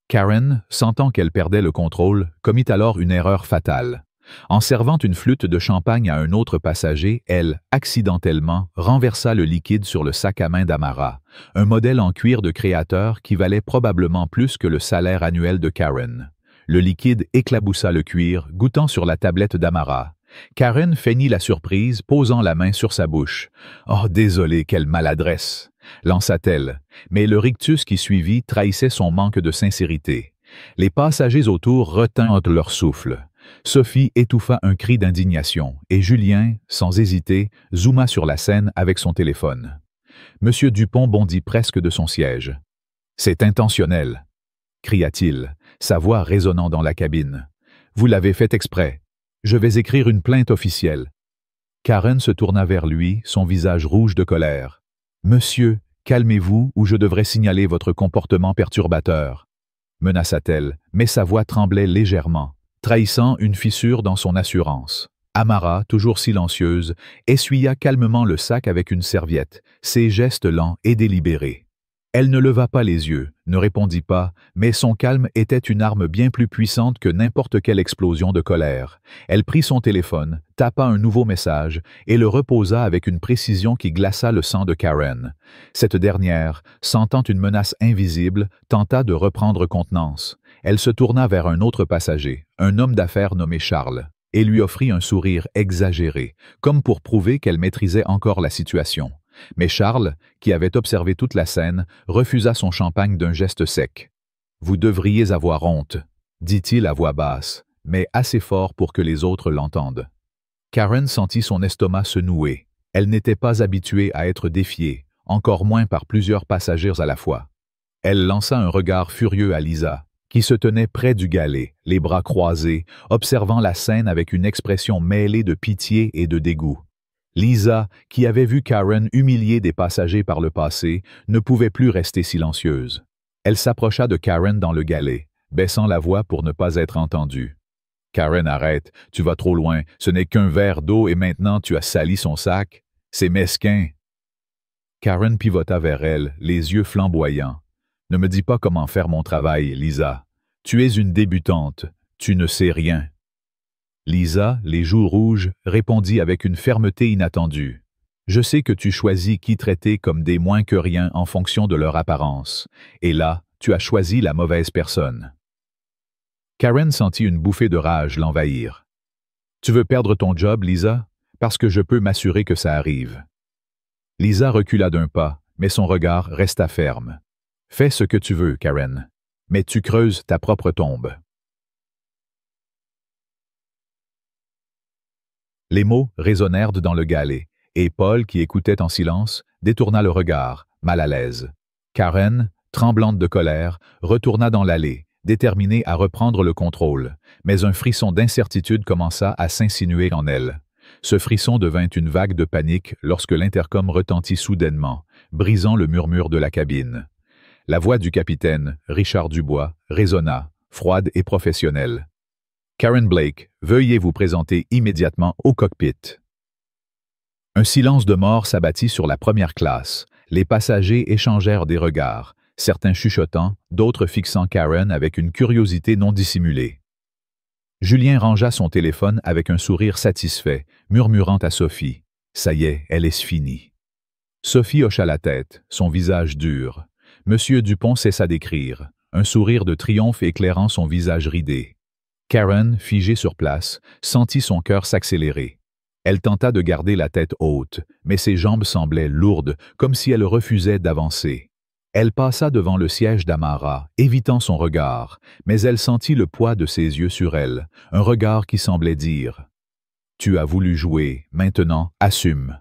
Karen, sentant qu'elle perdait le contrôle, commit alors une erreur fatale. En servant une flûte de champagne à un autre passager, elle, accidentellement, renversa le liquide sur le sac à main d'Amara, un modèle en cuir de créateur qui valait probablement plus que le salaire annuel de Karen. Le liquide éclaboussa le cuir, goûtant sur la tablette d'Amara. Karen feignit la surprise, posant la main sur sa bouche. « Oh, désolé, quelle maladresse !» lança-t-elle, mais le rictus qui suivit trahissait son manque de sincérité. Les passagers autour retinrent leur souffle. Sophie étouffa un cri d'indignation, et Julien, sans hésiter, zooma sur la scène avec son téléphone. Monsieur Dupont bondit presque de son siège. « C'est intentionnel !» cria-t-il, sa voix résonnant dans la cabine. « Vous l'avez fait exprès. Je vais écrire une plainte officielle. » Karen se tourna vers lui, son visage rouge de colère. « Monsieur, calmez-vous ou je devrais signaler votre comportement perturbateur. » menaça-t-elle, mais sa voix tremblait légèrement, trahissant une fissure dans son assurance. Amara, toujours silencieuse, essuya calmement le sac avec une serviette, ses gestes lents et délibérés. Elle ne leva pas les yeux, ne répondit pas, mais son calme était une arme bien plus puissante que n'importe quelle explosion de colère. Elle prit son téléphone, tapa un nouveau message et le reposa avec une précision qui glaça le sang de Karen. Cette dernière, sentant une menace invisible, tenta de reprendre contenance. Elle se tourna vers un autre passager, un homme d'affaires nommé Charles, et lui offrit un sourire exagéré, comme pour prouver qu'elle maîtrisait encore la situation. Mais Charles, qui avait observé toute la scène, refusa son champagne d'un geste sec. « Vous devriez avoir honte », dit-il à voix basse, mais assez fort pour que les autres l'entendent. Karen sentit son estomac se nouer. Elle n'était pas habituée à être défiée, encore moins par plusieurs passagers à la fois. Elle lança un regard furieux à Lisa, qui se tenait près du galet, les bras croisés, observant la scène avec une expression mêlée de pitié et de dégoût. Lisa, qui avait vu Karen humilier des passagers par le passé, ne pouvait plus rester silencieuse. Elle s'approcha de Karen dans le galet, baissant la voix pour ne pas être entendue. « Karen, arrête, tu vas trop loin, ce n'est qu'un verre d'eau et maintenant tu as sali son sac. C'est mesquin. » Karen pivota vers elle, les yeux flamboyants. « Ne me dis pas comment faire mon travail, Lisa. Tu es une débutante, tu ne sais rien. » Lisa, les joues rouges, répondit avec une fermeté inattendue. « Je sais que tu choisis qui traiter comme des moins que rien en fonction de leur apparence. Et là, tu as choisi la mauvaise personne. » Karen sentit une bouffée de rage l'envahir. « Tu veux perdre ton job, Lisa? Parce que je peux m'assurer que ça arrive. » Lisa recula d'un pas, mais son regard resta ferme. « Fais ce que tu veux, Karen, mais tu creuses ta propre tombe. » Les mots résonnèrent dans le galet, et Paul, qui écoutait en silence, détourna le regard, mal à l'aise. Karen, tremblante de colère, retourna dans l'allée, déterminée à reprendre le contrôle, mais un frisson d'incertitude commença à s'insinuer en elle. Ce frisson devint une vague de panique lorsque l'intercom retentit soudainement, brisant le murmure de la cabine. La voix du capitaine, Richard Dubois, résonna, froide et professionnelle. « Karen Blake, veuillez vous présenter immédiatement au cockpit. » Un silence de mort s'abattit sur la première classe. Les passagers échangèrent des regards, certains chuchotant, d'autres fixant Karen avec une curiosité non dissimulée. Julien rangea son téléphone avec un sourire satisfait, murmurant à Sophie « Ça y est, elle est finie. » Sophie hocha la tête, son visage dur. Monsieur Dupont cessa d'écrire, un sourire de triomphe éclairant son visage ridé. Karen, figée sur place, sentit son cœur s'accélérer. Elle tenta de garder la tête haute, mais ses jambes semblaient lourdes, comme si elle refusait d'avancer. Elle passa devant le siège d'Amara, évitant son regard, mais elle sentit le poids de ses yeux sur elle, un regard qui semblait dire « Tu as voulu jouer, maintenant assume. »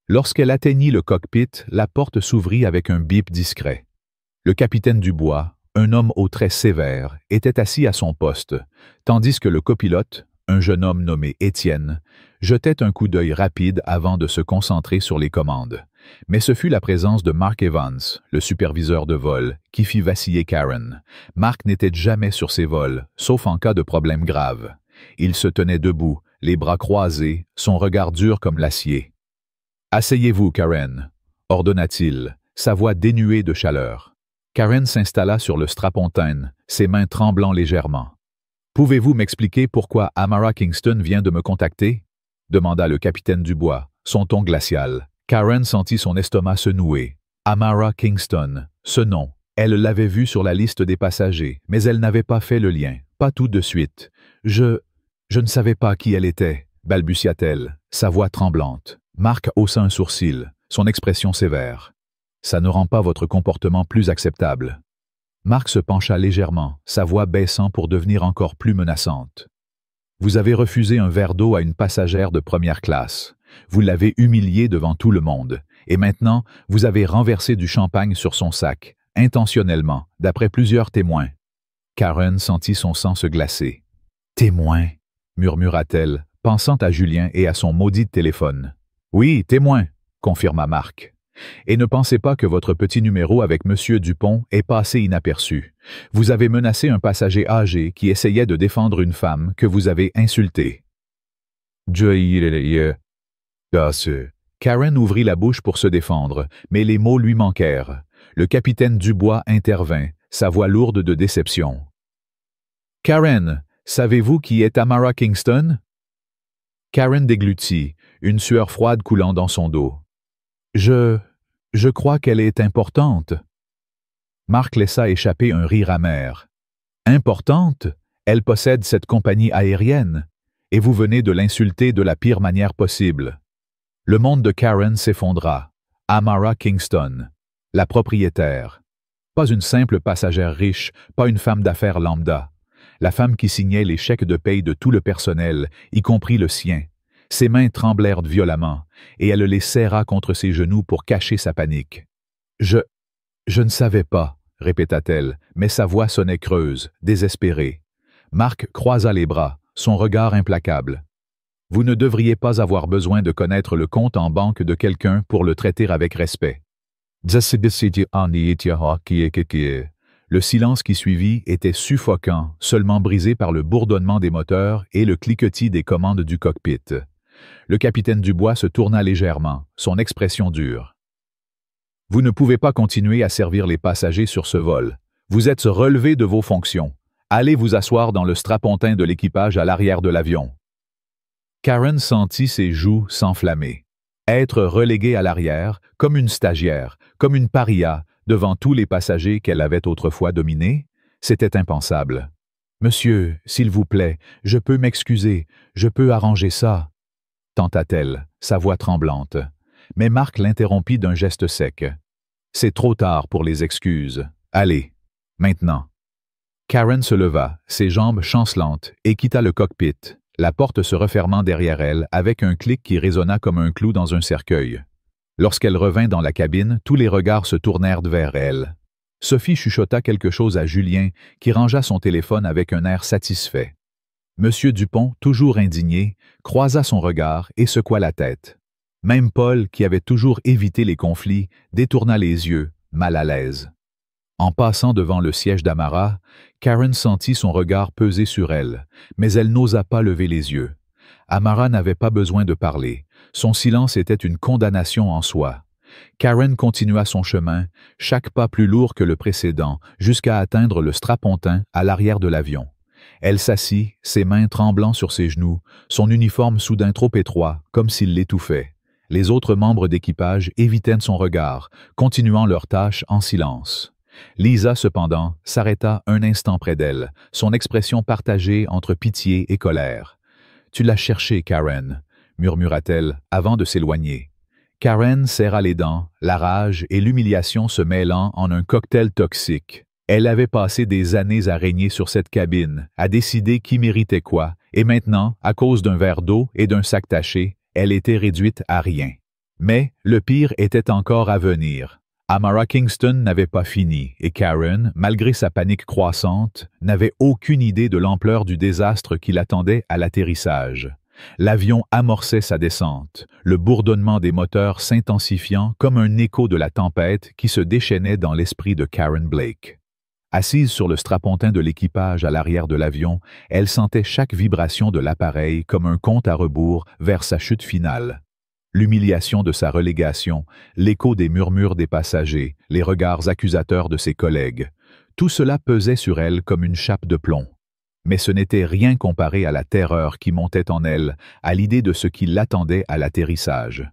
Lorsqu'elle atteignit le cockpit, la porte s'ouvrit avec un bip discret. Le capitaine Dubois, un homme aux traits sévères, était assis à son poste, tandis que le copilote, un jeune homme nommé Étienne, jetait un coup d'œil rapide avant de se concentrer sur les commandes. Mais ce fut la présence de Mark Evans, le superviseur de vol, qui fit vaciller Karen. Mark n'était jamais sur ses vols, sauf en cas de problème grave. Il se tenait debout, les bras croisés, son regard dur comme l'acier. « Asseyez-vous, Karen », ordonna-t-il, sa voix dénuée de chaleur. Karen s'installa sur le strapontin, ses mains tremblant légèrement. « Pouvez-vous m'expliquer pourquoi Amara Kingston vient de me contacter ?» demanda le capitaine Dubois, son ton glacial. Karen sentit son estomac se nouer. Amara Kingston, ce nom, elle l'avait vu sur la liste des passagers, mais elle n'avait pas fait le lien, pas tout de suite. « Je ne savais pas qui elle était », balbutia-t-elle, sa voix tremblante. Mark haussa un sourcil, son expression sévère. « Ça ne rend pas votre comportement plus acceptable. » Mark se pencha légèrement, sa voix baissant pour devenir encore plus menaçante. « Vous avez refusé un verre d'eau à une passagère de première classe. Vous l'avez humiliée devant tout le monde. Et maintenant, vous avez renversé du champagne sur son sac, intentionnellement, d'après plusieurs témoins. » Karen sentit son sang se glacer. « Témoins » murmura-t-elle, pensant à Julien et à son maudit téléphone. « Oui, témoin », confirma Marc. « Et ne pensez pas que votre petit numéro avec Monsieur Dupont est passé inaperçu. Vous avez menacé un passager âgé qui essayait de défendre une femme que vous avez insultée. » Karen ouvrit la bouche pour se défendre, mais les mots lui manquèrent. Le capitaine Dubois intervint, sa voix lourde de déception. « Karen, savez-vous qui est Tamara Kingston? » Karen déglutit, une sueur froide coulant dans son dos. « Je crois qu'elle est importante. » Marc laissa échapper un rire amer. « Importante? Elle possède cette compagnie aérienne, et vous venez de l'insulter de la pire manière possible. » Le monde de Karen s'effondra. Amara Kingston, la propriétaire. Pas une simple passagère riche, pas une femme d'affaires lambda. La femme qui signait les chèques de paye de tout le personnel, y compris le sien. Ses mains tremblèrent violemment, et elle les serra contre ses genoux pour cacher sa panique. « Je ne savais pas, » répéta-t-elle, mais sa voix sonnait creuse, désespérée. Marc croisa les bras, son regard implacable. « Vous ne devriez pas avoir besoin de connaître le compte en banque de quelqu'un pour le traiter avec respect. » Le silence qui suivit était suffocant, seulement brisé par le bourdonnement des moteurs et le cliquetis des commandes du cockpit. Le capitaine Dubois se tourna légèrement, son expression dure. « Vous ne pouvez pas continuer à servir les passagers sur ce vol. Vous êtes relevé de vos fonctions. Allez vous asseoir dans le strapontin de l'équipage à l'arrière de l'avion. » Karen sentit ses joues s'enflammer. Être reléguée à l'arrière, comme une stagiaire, comme une paria, devant tous les passagers qu'elle avait autrefois dominés, c'était impensable. « Monsieur, s'il vous plaît, je peux m'excuser, je peux arranger ça. » tenta-t-elle, sa voix tremblante. Mais Marc l'interrompit d'un geste sec. « C'est trop tard pour les excuses. Allez, maintenant. » Karen se leva, ses jambes chancelantes, et quitta le cockpit, la porte se refermant derrière elle avec un clic qui résonna comme un clou dans un cercueil. Lorsqu'elle revint dans la cabine, tous les regards se tournèrent vers elle. Sophie chuchota quelque chose à Julien, qui rangea son téléphone avec un air satisfait. Monsieur Dupont, toujours indigné, croisa son regard et secoua la tête. Même Paul, qui avait toujours évité les conflits, détourna les yeux, mal à l'aise. En passant devant le siège d'Amara, Karen sentit son regard peser sur elle, mais elle n'osa pas lever les yeux. Amara n'avait pas besoin de parler. Son silence était une condamnation en soi. Karen continua son chemin, chaque pas plus lourd que le précédent, jusqu'à atteindre le strapontin à l'arrière de l'avion. Elle s'assit, ses mains tremblant sur ses genoux, son uniforme soudain trop étroit, comme s'il l'étouffait. Les autres membres d'équipage évitaient son regard, continuant leur tâche en silence. Lisa, cependant, s'arrêta un instant près d'elle, son expression partagée entre pitié et colère. « Tu l'as cherché, Karen », murmura-t-elle avant de s'éloigner. Karen serra les dents, la rage et l'humiliation se mêlant en un cocktail toxique. Elle avait passé des années à régner sur cette cabine, à décider qui méritait quoi, et maintenant, à cause d'un verre d'eau et d'un sac taché, elle était réduite à rien. Mais le pire était encore à venir. Amara Kingston n'avait pas fini, et Karen, malgré sa panique croissante, n'avait aucune idée de l'ampleur du désastre qui l'attendait à l'atterrissage. L'avion amorçait sa descente, le bourdonnement des moteurs s'intensifiant comme un écho de la tempête qui se déchaînait dans l'esprit de Karen Blake. Assise sur le strapontin de l'équipage à l'arrière de l'avion, elle sentait chaque vibration de l'appareil comme un compte à rebours vers sa chute finale. L'humiliation de sa relégation, l'écho des murmures des passagers, les regards accusateurs de ses collègues, tout cela pesait sur elle comme une chape de plomb. Mais ce n'était rien comparé à la terreur qui montait en elle, à l'idée de ce qui l'attendait à l'atterrissage.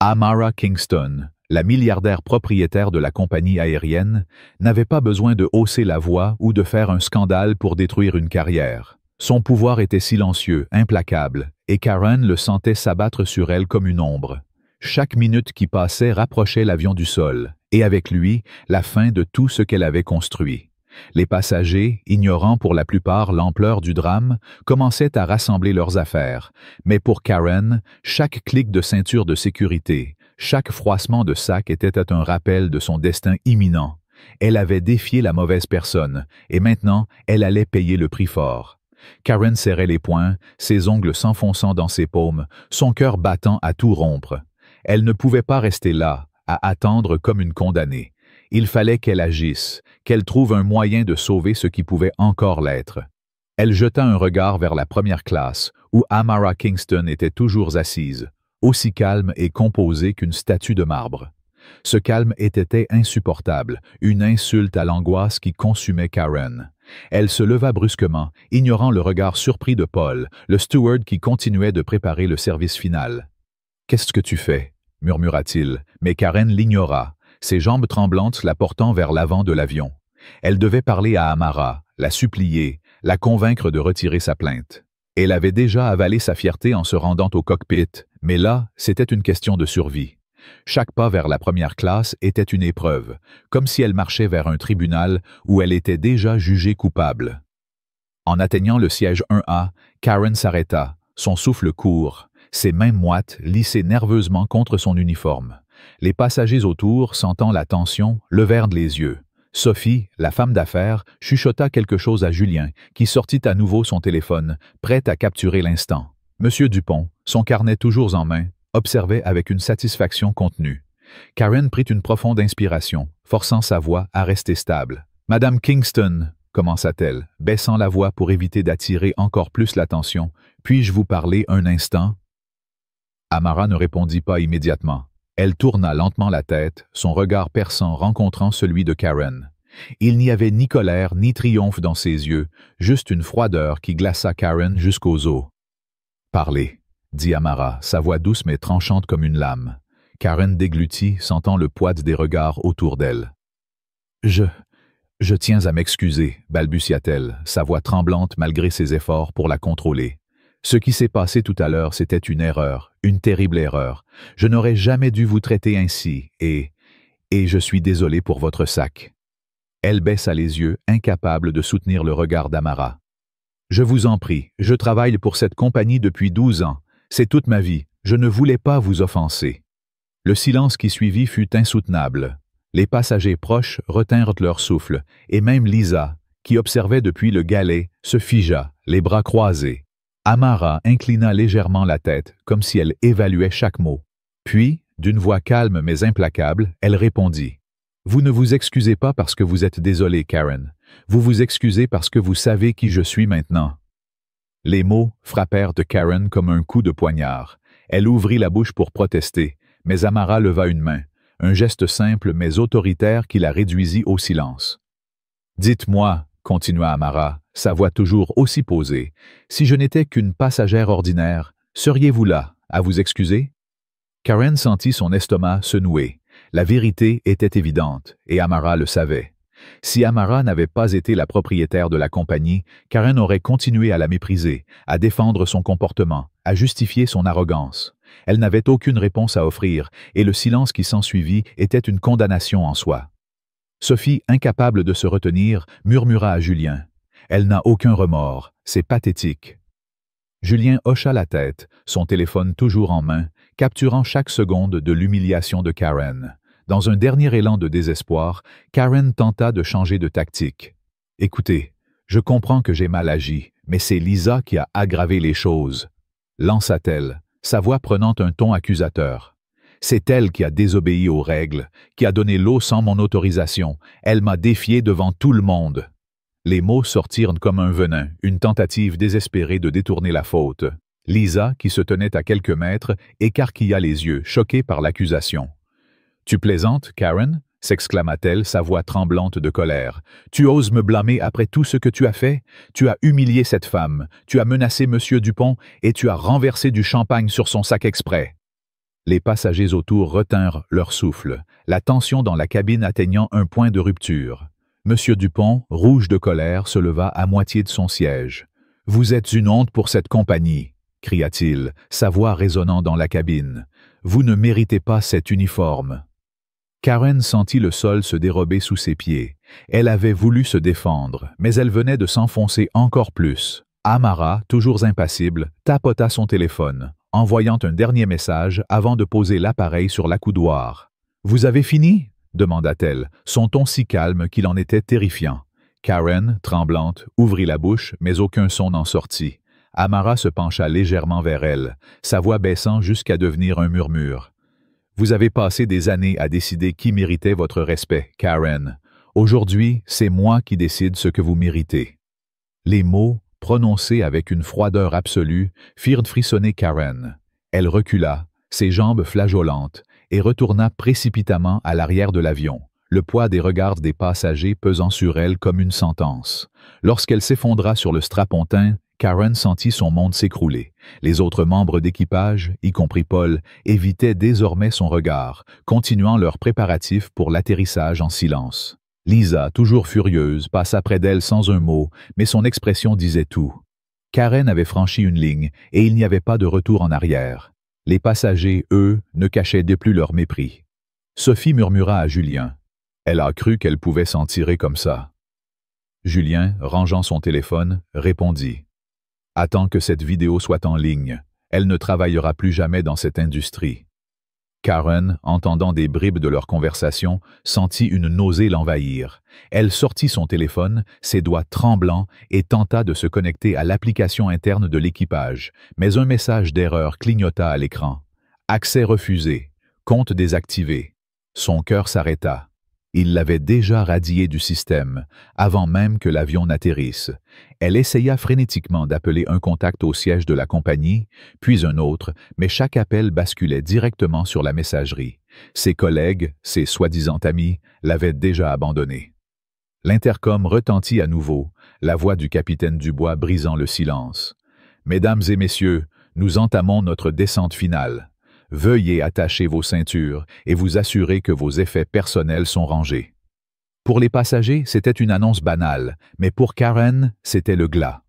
Amara Kingston, la milliardaire propriétaire de la compagnie aérienne, n'avait pas besoin de hausser la voix ou de faire un scandale pour détruire une carrière. Son pouvoir était silencieux, implacable, et Karen le sentait s'abattre sur elle comme une ombre. Chaque minute qui passait rapprochait l'avion du sol, et avec lui, la fin de tout ce qu'elle avait construit. Les passagers, ignorant pour la plupart l'ampleur du drame, commençaient à rassembler leurs affaires, mais pour Karen, chaque clic de ceinture de sécurité, chaque froissement de sac était un rappel de son destin imminent. Elle avait défié la mauvaise personne, et maintenant, elle allait payer le prix fort. Karen serrait les poings, ses ongles s'enfonçant dans ses paumes, son cœur battant à tout rompre. Elle ne pouvait pas rester là, à attendre comme une condamnée. Il fallait qu'elle agisse, qu'elle trouve un moyen de sauver ce qui pouvait encore l'être. Elle jeta un regard vers la première classe, où Amara Kingston était toujours assise, aussi calme et composée qu'une statue de marbre. Ce calme était insupportable, une insulte à l'angoisse qui consumait Karen. Elle se leva brusquement, ignorant le regard surpris de Paul, le steward qui continuait de préparer le service final. « Qu'est-ce que tu fais » murmura-t-il, mais Karen l'ignora, ses jambes tremblantes la portant vers l'avant de l'avion. Elle devait parler à Amara, la supplier, la convaincre de retirer sa plainte. Elle avait déjà avalé sa fierté en se rendant au cockpit, mais là, c'était une question de survie. Chaque pas vers la première classe était une épreuve, comme si elle marchait vers un tribunal où elle était déjà jugée coupable. En atteignant le siège 1A, Karen s'arrêta, son souffle court, ses mains moites lissées nerveusement contre son uniforme. Les passagers autour, sentant la tension, levèrent les yeux. Sophie, la femme d'affaires, chuchota quelque chose à Julien, qui sortit à nouveau son téléphone, prêt à capturer l'instant. Monsieur Dupont, son carnet toujours en main, observait avec une satisfaction contenue. Karen prit une profonde inspiration, forçant sa voix à rester stable. « Madame Kingston » commença-t-elle, baissant la voix pour éviter d'attirer encore plus l'attention. « Puis-je vous parler un instant » Amara ne répondit pas immédiatement. Elle tourna lentement la tête, son regard perçant rencontrant celui de Karen. Il n'y avait ni colère ni triomphe dans ses yeux, juste une froideur qui glaça Karen jusqu'aux os. « Parlez » dit Amara, sa voix douce mais tranchante comme une lame. Karen déglutit, sentant le poids des regards autour d'elle. « Je tiens à m'excuser » balbutia-t-elle, sa voix tremblante malgré ses efforts pour la contrôler. « Ce qui s'est passé tout à l'heure, c'était une erreur, une terrible erreur. Je n'aurais jamais dû vous traiter ainsi, et je suis désolé pour votre sac. » Elle baissa les yeux, incapable de soutenir le regard d'Amara. « Je vous en prie, je travaille pour cette compagnie depuis 12 ans. C'est toute ma vie, je ne voulais pas vous offenser. » Le silence qui suivit fut insoutenable. Les passagers proches retinrent leur souffle, et même Lisa, qui observait depuis le galet, se figea, les bras croisés. Amara inclina légèrement la tête, comme si elle évaluait chaque mot. Puis, d'une voix calme mais implacable, elle répondit. « Vous ne vous excusez pas parce que vous êtes désolée, Karen. Vous vous excusez parce que vous savez qui je suis maintenant. » Les mots frappèrent de Karen comme un coup de poignard. Elle ouvrit la bouche pour protester, mais Amara leva une main, un geste simple mais autoritaire qui la réduisit au silence. « Dites-moi, » continua Amara, sa voix toujours aussi posée, « si je n'étais qu'une passagère ordinaire, seriez-vous là, à vous excuser? » Karen sentit son estomac se nouer. La vérité était évidente, et Amara le savait. Si Amara n'avait pas été la propriétaire de la compagnie, Karen aurait continué à la mépriser, à défendre son comportement, à justifier son arrogance. Elle n'avait aucune réponse à offrir, et le silence qui s'ensuivit était une condamnation en soi. Sophie, incapable de se retenir, murmura à Julien. « Elle n'a aucun remords, c'est pathétique. » Julien hocha la tête, son téléphone toujours en main, capturant chaque seconde de l'humiliation de Karen. Dans un dernier élan de désespoir, Karen tenta de changer de tactique. « Écoutez, je comprends que j'ai mal agi, mais c'est Lisa qui a aggravé les choses. » lança-t-elle, sa voix prenant un ton accusateur. C'est elle qui a désobéi aux règles, qui a donné l'eau sans mon autorisation. Elle m'a défié devant tout le monde. Les mots sortirent comme un venin, une tentative désespérée de détourner la faute. Lisa, qui se tenait à quelques mètres, écarquilla les yeux, choquée par l'accusation. « Tu plaisantes, Karen » s'exclama-t-elle, sa voix tremblante de colère. « Tu oses me blâmer après tout ce que tu as fait? Tu as humilié cette femme, tu as menacé Monsieur Dupont et tu as renversé du champagne sur son sac exprès. » Les passagers autour retinrent leur souffle, la tension dans la cabine atteignant un point de rupture. Monsieur Dupont, rouge de colère, se leva à moitié de son siège. « Vous êtes une honte pour cette compagnie !» cria-t-il, sa voix résonnant dans la cabine. « Vous ne méritez pas cet uniforme. » Karen sentit le sol se dérober sous ses pieds. Elle avait voulu se défendre, mais elle venait de s'enfoncer encore plus. Amara, toujours impassible, tapota son téléphone, envoyant un dernier message avant de poser l'appareil sur l'accoudoir. « Vous avez fini ?» demanda-t-elle, son ton si calme qu'il en était terrifiant. Karen, tremblante, ouvrit la bouche, mais aucun son n'en sortit. Amara se pencha légèrement vers elle, sa voix baissant jusqu'à devenir un murmure. « Vous avez passé des années à décider qui méritait votre respect, Karen. Aujourd'hui, c'est moi qui décide ce que vous méritez. » Les mots, prononcés avec une froideur absolue, firent frissonner Karen. Elle recula, ses jambes flageolantes, et retourna précipitamment à l'arrière de l'avion, le poids des regards des passagers pesant sur elle comme une sentence. Lorsqu'elle s'effondra sur le strapontin, Karen sentit son monde s'écrouler. Les autres membres d'équipage, y compris Paul, évitaient désormais son regard, continuant leurs préparatifs pour l'atterrissage en silence. Lisa, toujours furieuse, passa près d'elle sans un mot, mais son expression disait tout. Karen avait franchi une ligne, et il n'y avait pas de retour en arrière. Les passagers, eux, ne cachaient de plus leur mépris. Sophie murmura à Julien. Elle a cru qu'elle pouvait s'en tirer comme ça. Julien, rangeant son téléphone, répondit. « Attends que cette vidéo soit en ligne. Elle ne travaillera plus jamais dans cette industrie. » Karen, entendant des bribes de leur conversation, sentit une nausée l'envahir. Elle sortit son téléphone, ses doigts tremblants, et tenta de se connecter à l'application interne de l'équipage, mais un message d'erreur clignota à l'écran. Accès refusé. Compte désactivé. Son cœur s'arrêta. Il l'avait déjà radié du système, avant même que l'avion n'atterrisse. Elle essaya frénétiquement d'appeler un contact au siège de la compagnie, puis un autre, mais chaque appel basculait directement sur la messagerie. Ses collègues, ses soi-disant amis, l'avaient déjà abandonnée. L'intercom retentit à nouveau, la voix du capitaine Dubois brisant le silence. « Mesdames et messieurs, nous entamons notre descente finale. Veuillez attacher vos ceintures et vous assurer que vos effets personnels sont rangés. » Pour les passagers, c'était une annonce banale, mais pour Karen, c'était le glas.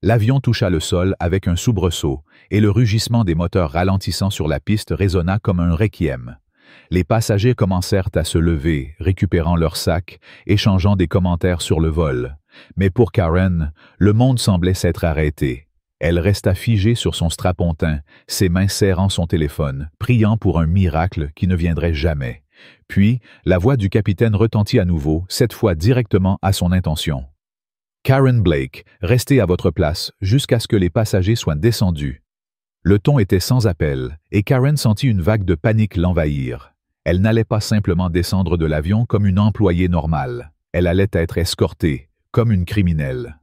L'avion toucha le sol avec un soubresaut, et le rugissement des moteurs ralentissant sur la piste résonna comme un requiem. Les passagers commencèrent à se lever, récupérant leurs sacs, échangeant des commentaires sur le vol. Mais pour Karen, le monde semblait s'être arrêté. Elle resta figée sur son strapontin, ses mains serrant son téléphone, priant pour un miracle qui ne viendrait jamais. Puis, la voix du capitaine retentit à nouveau, cette fois directement à son intention. « Karen Blake, restez à votre place jusqu'à ce que les passagers soient descendus. » Le ton était sans appel, et Karen sentit une vague de panique l'envahir. Elle n'allait pas simplement descendre de l'avion comme une employée normale. Elle allait être escortée, comme une criminelle.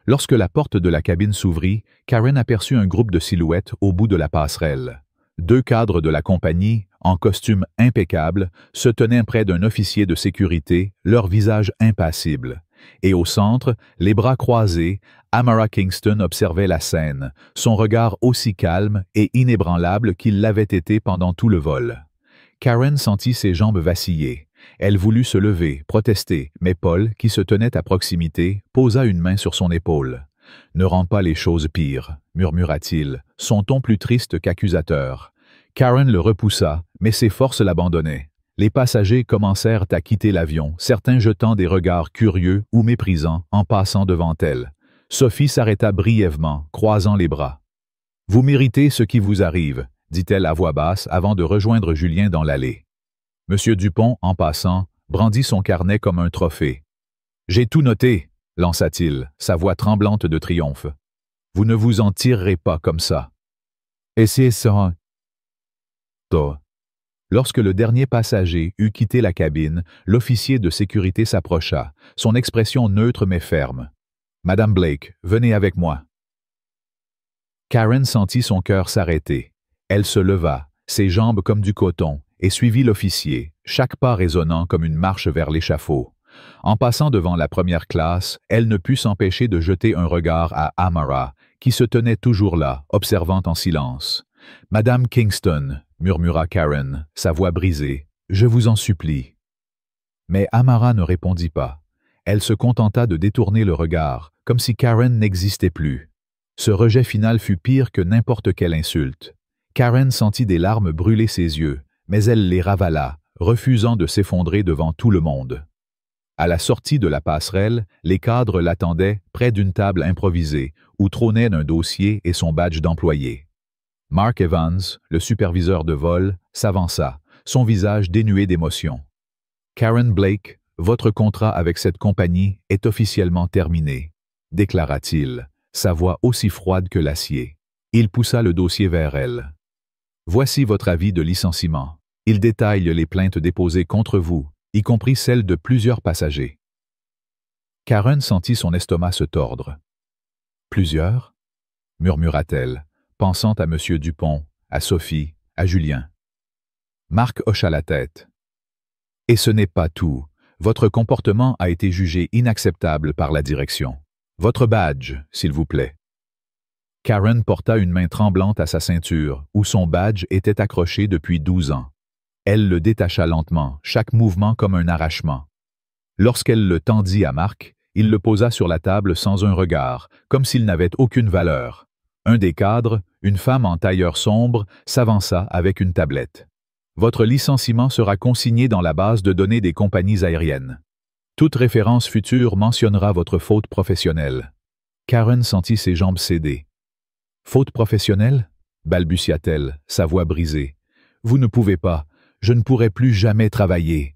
Lorsque la porte de la cabine s'ouvrit, Karen aperçut un groupe de silhouettes au bout de la passerelle. 2 cadres de la compagnie, en costume impeccable, se tenaient près d'un officier de sécurité, leur visage impassible. Et au centre, les bras croisés, Amara Kingston observait la scène, son regard aussi calme et inébranlable qu'il l'avait été pendant tout le vol. Karen sentit ses jambes vaciller. Elle voulut se lever, protester, mais Paul, qui se tenait à proximité, posa une main sur son épaule. « Ne rends pas les choses pires, » murmura-t-il, son ton plus triste qu'accusateur. Karen le repoussa, mais ses forces l'abandonnaient. Les passagers commencèrent à quitter l'avion, certains jetant des regards curieux ou méprisants en passant devant elle. Sophie s'arrêta brièvement, croisant les bras. « Vous méritez ce qui vous arrive, » dit-elle à voix basse avant de rejoindre Julien dans l'allée. Monsieur Dupont, en passant, brandit son carnet comme un trophée. « J'ai tout noté, » lança-t-il, sa voix tremblante de triomphe. « Vous ne vous en tirerez pas comme ça. » « Et c'est ça. » Lorsque le dernier passager eut quitté la cabine, l'officier de sécurité s'approcha, son expression neutre mais ferme. « Madame Blake, venez avec moi. » Karen sentit son cœur s'arrêter. Elle se leva, ses jambes comme du coton, et suivit l'officier, chaque pas résonnant comme une marche vers l'échafaud. En passant devant la première classe, elle ne put s'empêcher de jeter un regard à Amara, qui se tenait toujours là, observant en silence. « Madame Kingston, » murmura Karen, sa voix brisée, « je vous en supplie. » Mais Amara ne répondit pas. Elle se contenta de détourner le regard, comme si Karen n'existait plus. Ce rejet final fut pire que n'importe quelle insulte. Karen sentit des larmes brûler ses yeux, mais elle les ravala, refusant de s'effondrer devant tout le monde. À la sortie de la passerelle, les cadres l'attendaient près d'une table improvisée, où trônait un dossier et son badge d'employé. Mark Evans, le superviseur de vol, s'avança, son visage dénué d'émotion. « Karen Blake, votre contrat avec cette compagnie est officiellement terminé, déclara-t-il, sa voix aussi froide que l'acier. Il poussa le dossier vers elle. Voici votre avis de licenciement. Il détaille les plaintes déposées contre vous, y compris celles de plusieurs passagers. Karen sentit son estomac se tordre. Plusieurs? Murmura-t-elle, pensant à M. Dupont, à Sophie, à Julien. Marc hocha la tête. Et ce n'est pas tout. Votre comportement a été jugé inacceptable par la direction. Votre badge, s'il vous plaît. Karen porta une main tremblante à sa ceinture, où son badge était accroché depuis 12 ans. Elle le détacha lentement, chaque mouvement comme un arrachement. Lorsqu'elle le tendit à Marc, il le posa sur la table sans un regard, comme s'il n'avait aucune valeur. Un des cadres, une femme en tailleur sombre, s'avança avec une tablette. Votre licenciement sera consigné dans la base de données des compagnies aériennes. Toute référence future mentionnera votre faute professionnelle. Karen sentit ses jambes céder. Faute professionnelle? Balbutia-t-elle, sa voix brisée. Vous ne pouvez pas, je ne pourrai plus jamais travailler.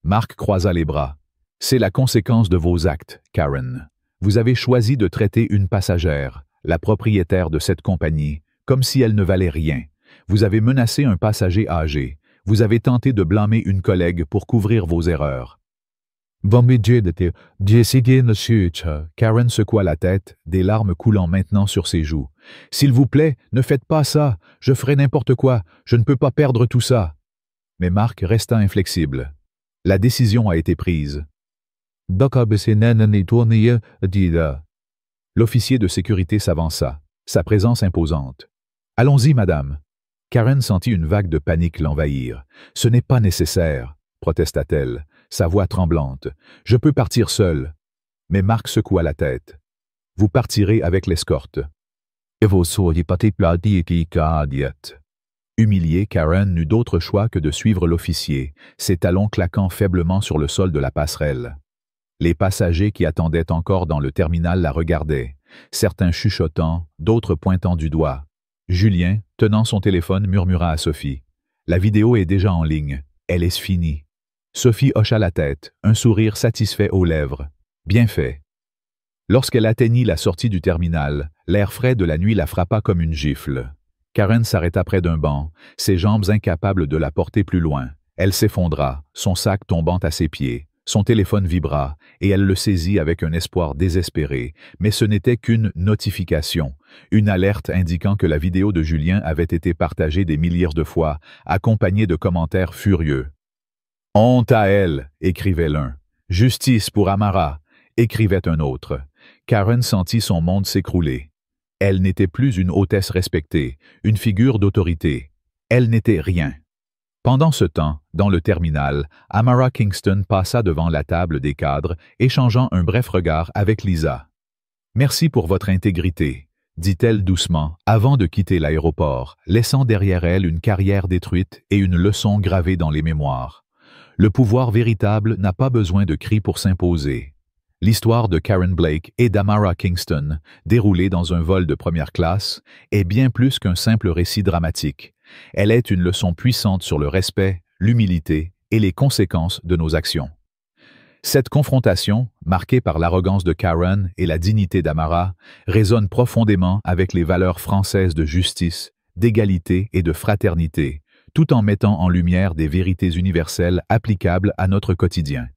Marc croisa les bras. C'est la conséquence de vos actes, Karen. Vous avez choisi de traiter une passagère, la propriétaire de cette compagnie, comme si elle ne valait rien. Vous avez menacé un passager âgé. Vous avez tenté de blâmer une collègue pour couvrir vos erreurs. Karen secoua la tête, des larmes coulant maintenant sur ses joues. S'il vous plaît, ne faites pas ça. Je ferai n'importe quoi. Je ne peux pas perdre tout ça. Mais Marc resta inflexible. La décision a été prise. L'officier de sécurité s'avança, sa présence imposante. « Allons-y, madame. » Karen sentit une vague de panique l'envahir. « Ce n'est pas nécessaire, » protesta-t-elle, sa voix tremblante. « Je peux partir seule. » Mais Marc secoua la tête. « Vous partirez avec l'escorte. » Humiliée, Karen n'eut d'autre choix que de suivre l'officier, ses talons claquant faiblement sur le sol de la passerelle. Les passagers qui attendaient encore dans le terminal la regardaient, certains chuchotant, d'autres pointant du doigt. Julien, tenant son téléphone, murmura à Sophie. « La vidéo est déjà en ligne. Elle est finie. » Sophie hocha la tête, un sourire satisfait aux lèvres. « Bien fait. » Lorsqu'elle atteignit la sortie du terminal, l'air frais de la nuit la frappa comme une gifle. Karen s'arrêta près d'un banc, ses jambes incapables de la porter plus loin. Elle s'effondra, son sac tombant à ses pieds. Son téléphone vibra, et elle le saisit avec un espoir désespéré, mais ce n'était qu'une notification, une alerte indiquant que la vidéo de Julien avait été partagée des milliers de fois, accompagnée de commentaires furieux. « Honte à elle !» écrivait l'un. « Justice pour Amara !» écrivait un autre. Karen sentit son monde s'écrouler. Elle n'était plus une hôtesse respectée, une figure d'autorité. Elle n'était rien. Pendant ce temps, dans le terminal, Amara Kingston passa devant la table des cadres, échangeant un bref regard avec Lisa. « Merci pour votre intégrité », dit-elle doucement, avant de quitter l'aéroport, laissant derrière elle une carrière détruite et une leçon gravée dans les mémoires. Le pouvoir véritable n'a pas besoin de cris pour s'imposer. L'histoire de Karen Blake et d'Amara Kingston, déroulée dans un vol de première classe, est bien plus qu'un simple récit dramatique. Elle est une leçon puissante sur le respect, l'humilité et les conséquences de nos actions. Cette confrontation, marquée par l'arrogance de Karen et la dignité d'Amara, résonne profondément avec les valeurs françaises de justice, d'égalité et de fraternité, tout en mettant en lumière des vérités universelles applicables à notre quotidien.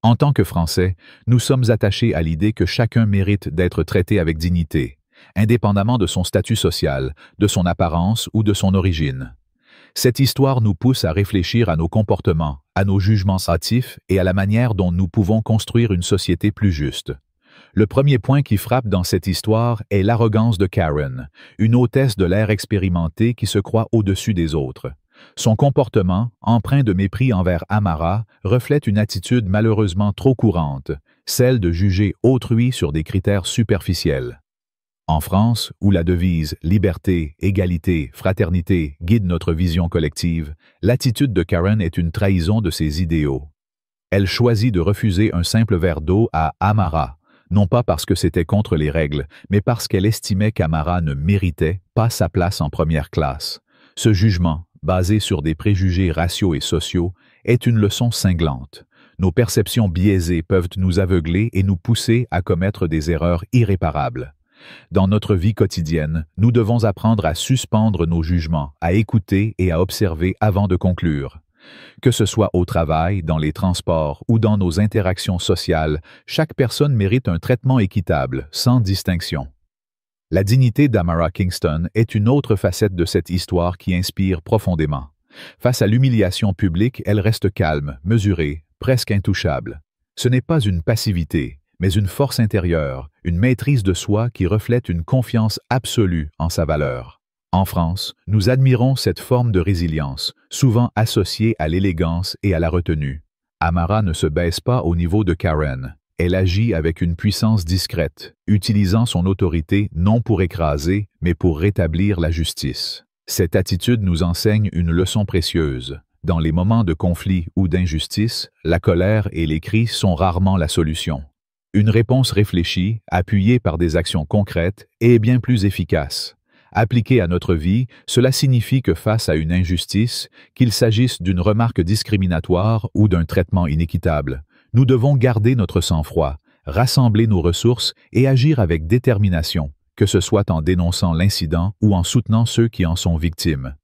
En tant que Français, nous sommes attachés à l'idée que chacun mérite d'être traité avec dignité, indépendamment de son statut social, de son apparence ou de son origine. Cette histoire nous pousse à réfléchir à nos comportements, à nos jugements hâtifs et à la manière dont nous pouvons construire une société plus juste. Le premier point qui frappe dans cette histoire est l'arrogance de Karen, une hôtesse de l'ère expérimentée qui se croit au-dessus des autres. Son comportement, empreint de mépris envers Amara, reflète une attitude malheureusement trop courante, celle de juger autrui sur des critères superficiels. En France, où la devise « liberté, égalité, fraternité » guide notre vision collective, l'attitude de Karen est une trahison de ses idéaux. Elle choisit de refuser un simple verre d'eau à Amara, non pas parce que c'était contre les règles, mais parce qu'elle estimait qu'Amara ne méritait pas sa place en première classe. Ce jugement, basé sur des préjugés raciaux et sociaux, est une leçon cinglante. nos perceptions biaisées peuvent nous aveugler et nous pousser à commettre des erreurs irréparables. Dans notre vie quotidienne, nous devons apprendre à suspendre nos jugements, à écouter et à observer avant de conclure. Que ce soit au travail, dans les transports ou dans nos interactions sociales, chaque personne mérite un traitement équitable, sans distinction. La dignité d'Amara Kingston est une autre facette de cette histoire qui inspire profondément. Face à l'humiliation publique, elle reste calme, mesurée, presque intouchable. Ce n'est pas une passivité, mais une force intérieure, une maîtrise de soi qui reflète une confiance absolue en sa valeur. En France, nous admirons cette forme de résilience, souvent associée à l'élégance et à la retenue. Amara ne se baisse pas au niveau de Karen. Elle agit avec une puissance discrète, utilisant son autorité non pour écraser, mais pour rétablir la justice. Cette attitude nous enseigne une leçon précieuse. Dans les moments de conflit ou d'injustice, la colère et les cris sont rarement la solution. Une réponse réfléchie, appuyée par des actions concrètes, est bien plus efficace. Appliquée à notre vie, cela signifie que face à une injustice, qu'il s'agisse d'une remarque discriminatoire ou d'un traitement inéquitable, nous devons garder notre sang-froid, rassembler nos ressources et agir avec détermination, que ce soit en dénonçant l'incident ou en soutenant ceux qui en sont victimes.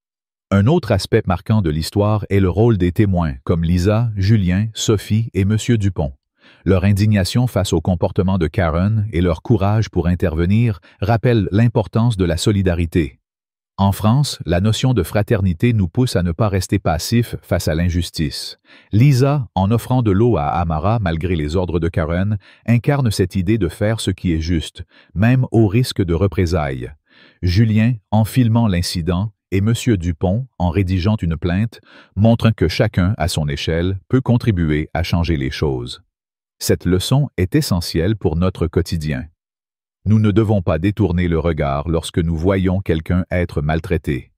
Un autre aspect marquant de l'histoire est le rôle des témoins, comme Lisa, Julien, Sophie et M. Dupont. Leur indignation face au comportement de Karen et leur courage pour intervenir rappellent l'importance de la solidarité. En France, la notion de fraternité nous pousse à ne pas rester passifs face à l'injustice. Lisa, en offrant de l'eau à Amara malgré les ordres de Karen, incarne cette idée de faire ce qui est juste, même au risque de représailles. Julien, en filmant l'incident, et M. Dupont, en rédigeant une plainte, montrent que chacun, à son échelle, peut contribuer à changer les choses. Cette leçon est essentielle pour notre quotidien. Nous ne devons pas détourner le regard lorsque nous voyons quelqu'un être maltraité.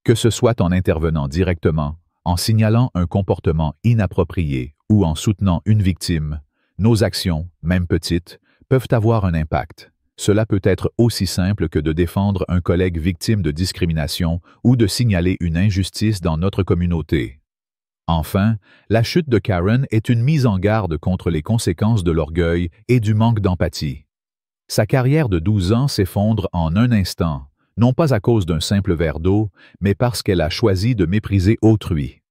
Que ce soit en intervenant directement, en signalant un comportement inapproprié ou en soutenant une victime, nos actions, même petites, peuvent avoir un impact. Cela peut être aussi simple que de défendre un collègue victime de discrimination ou de signaler une injustice dans notre communauté. Enfin, la chute de Karen est une mise en garde contre les conséquences de l'orgueil et du manque d'empathie. Sa carrière de 12 ans s'effondre en un instant, non pas à cause d'un simple verre d'eau, mais parce qu'elle a choisi de mépriser autrui.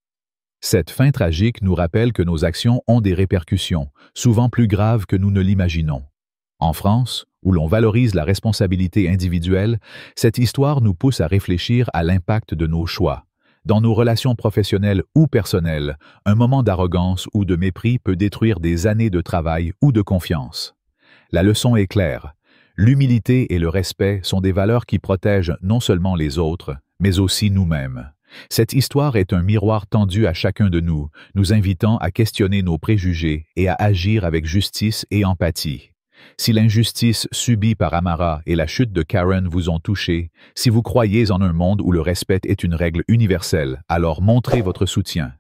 Cette fin tragique nous rappelle que nos actions ont des répercussions, souvent plus graves que nous ne l'imaginons. En France, où l'on valorise la responsabilité individuelle, cette histoire nous pousse à réfléchir à l'impact de nos choix. Dans nos relations professionnelles ou personnelles, un moment d'arrogance ou de mépris peut détruire des années de travail ou de confiance. La leçon est claire. L'humilité et le respect sont des valeurs qui protègent non seulement les autres, mais aussi nous-mêmes. Cette histoire est un miroir tendu à chacun de nous, nous invitant à questionner nos préjugés et à agir avec justice et empathie. Si l'injustice subie par Amara et la chute de Karen vous ont touché, si vous croyez en un monde où le respect est une règle universelle, alors montrez votre soutien.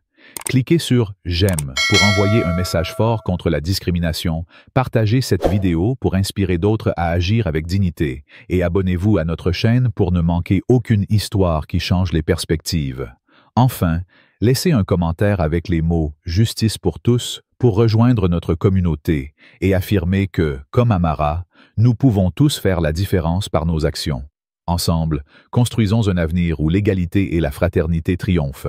Cliquez sur « J'aime » pour envoyer un message fort contre la discrimination, partagez cette vidéo pour inspirer d'autres à agir avec dignité et abonnez-vous à notre chaîne pour ne manquer aucune histoire qui change les perspectives. Enfin, laissez un commentaire avec les mots « Justice pour tous » pour rejoindre notre communauté et affirmer que, comme Amara, nous pouvons tous faire la différence par nos actions. Ensemble, construisons un avenir où l'égalité et la fraternité triomphent.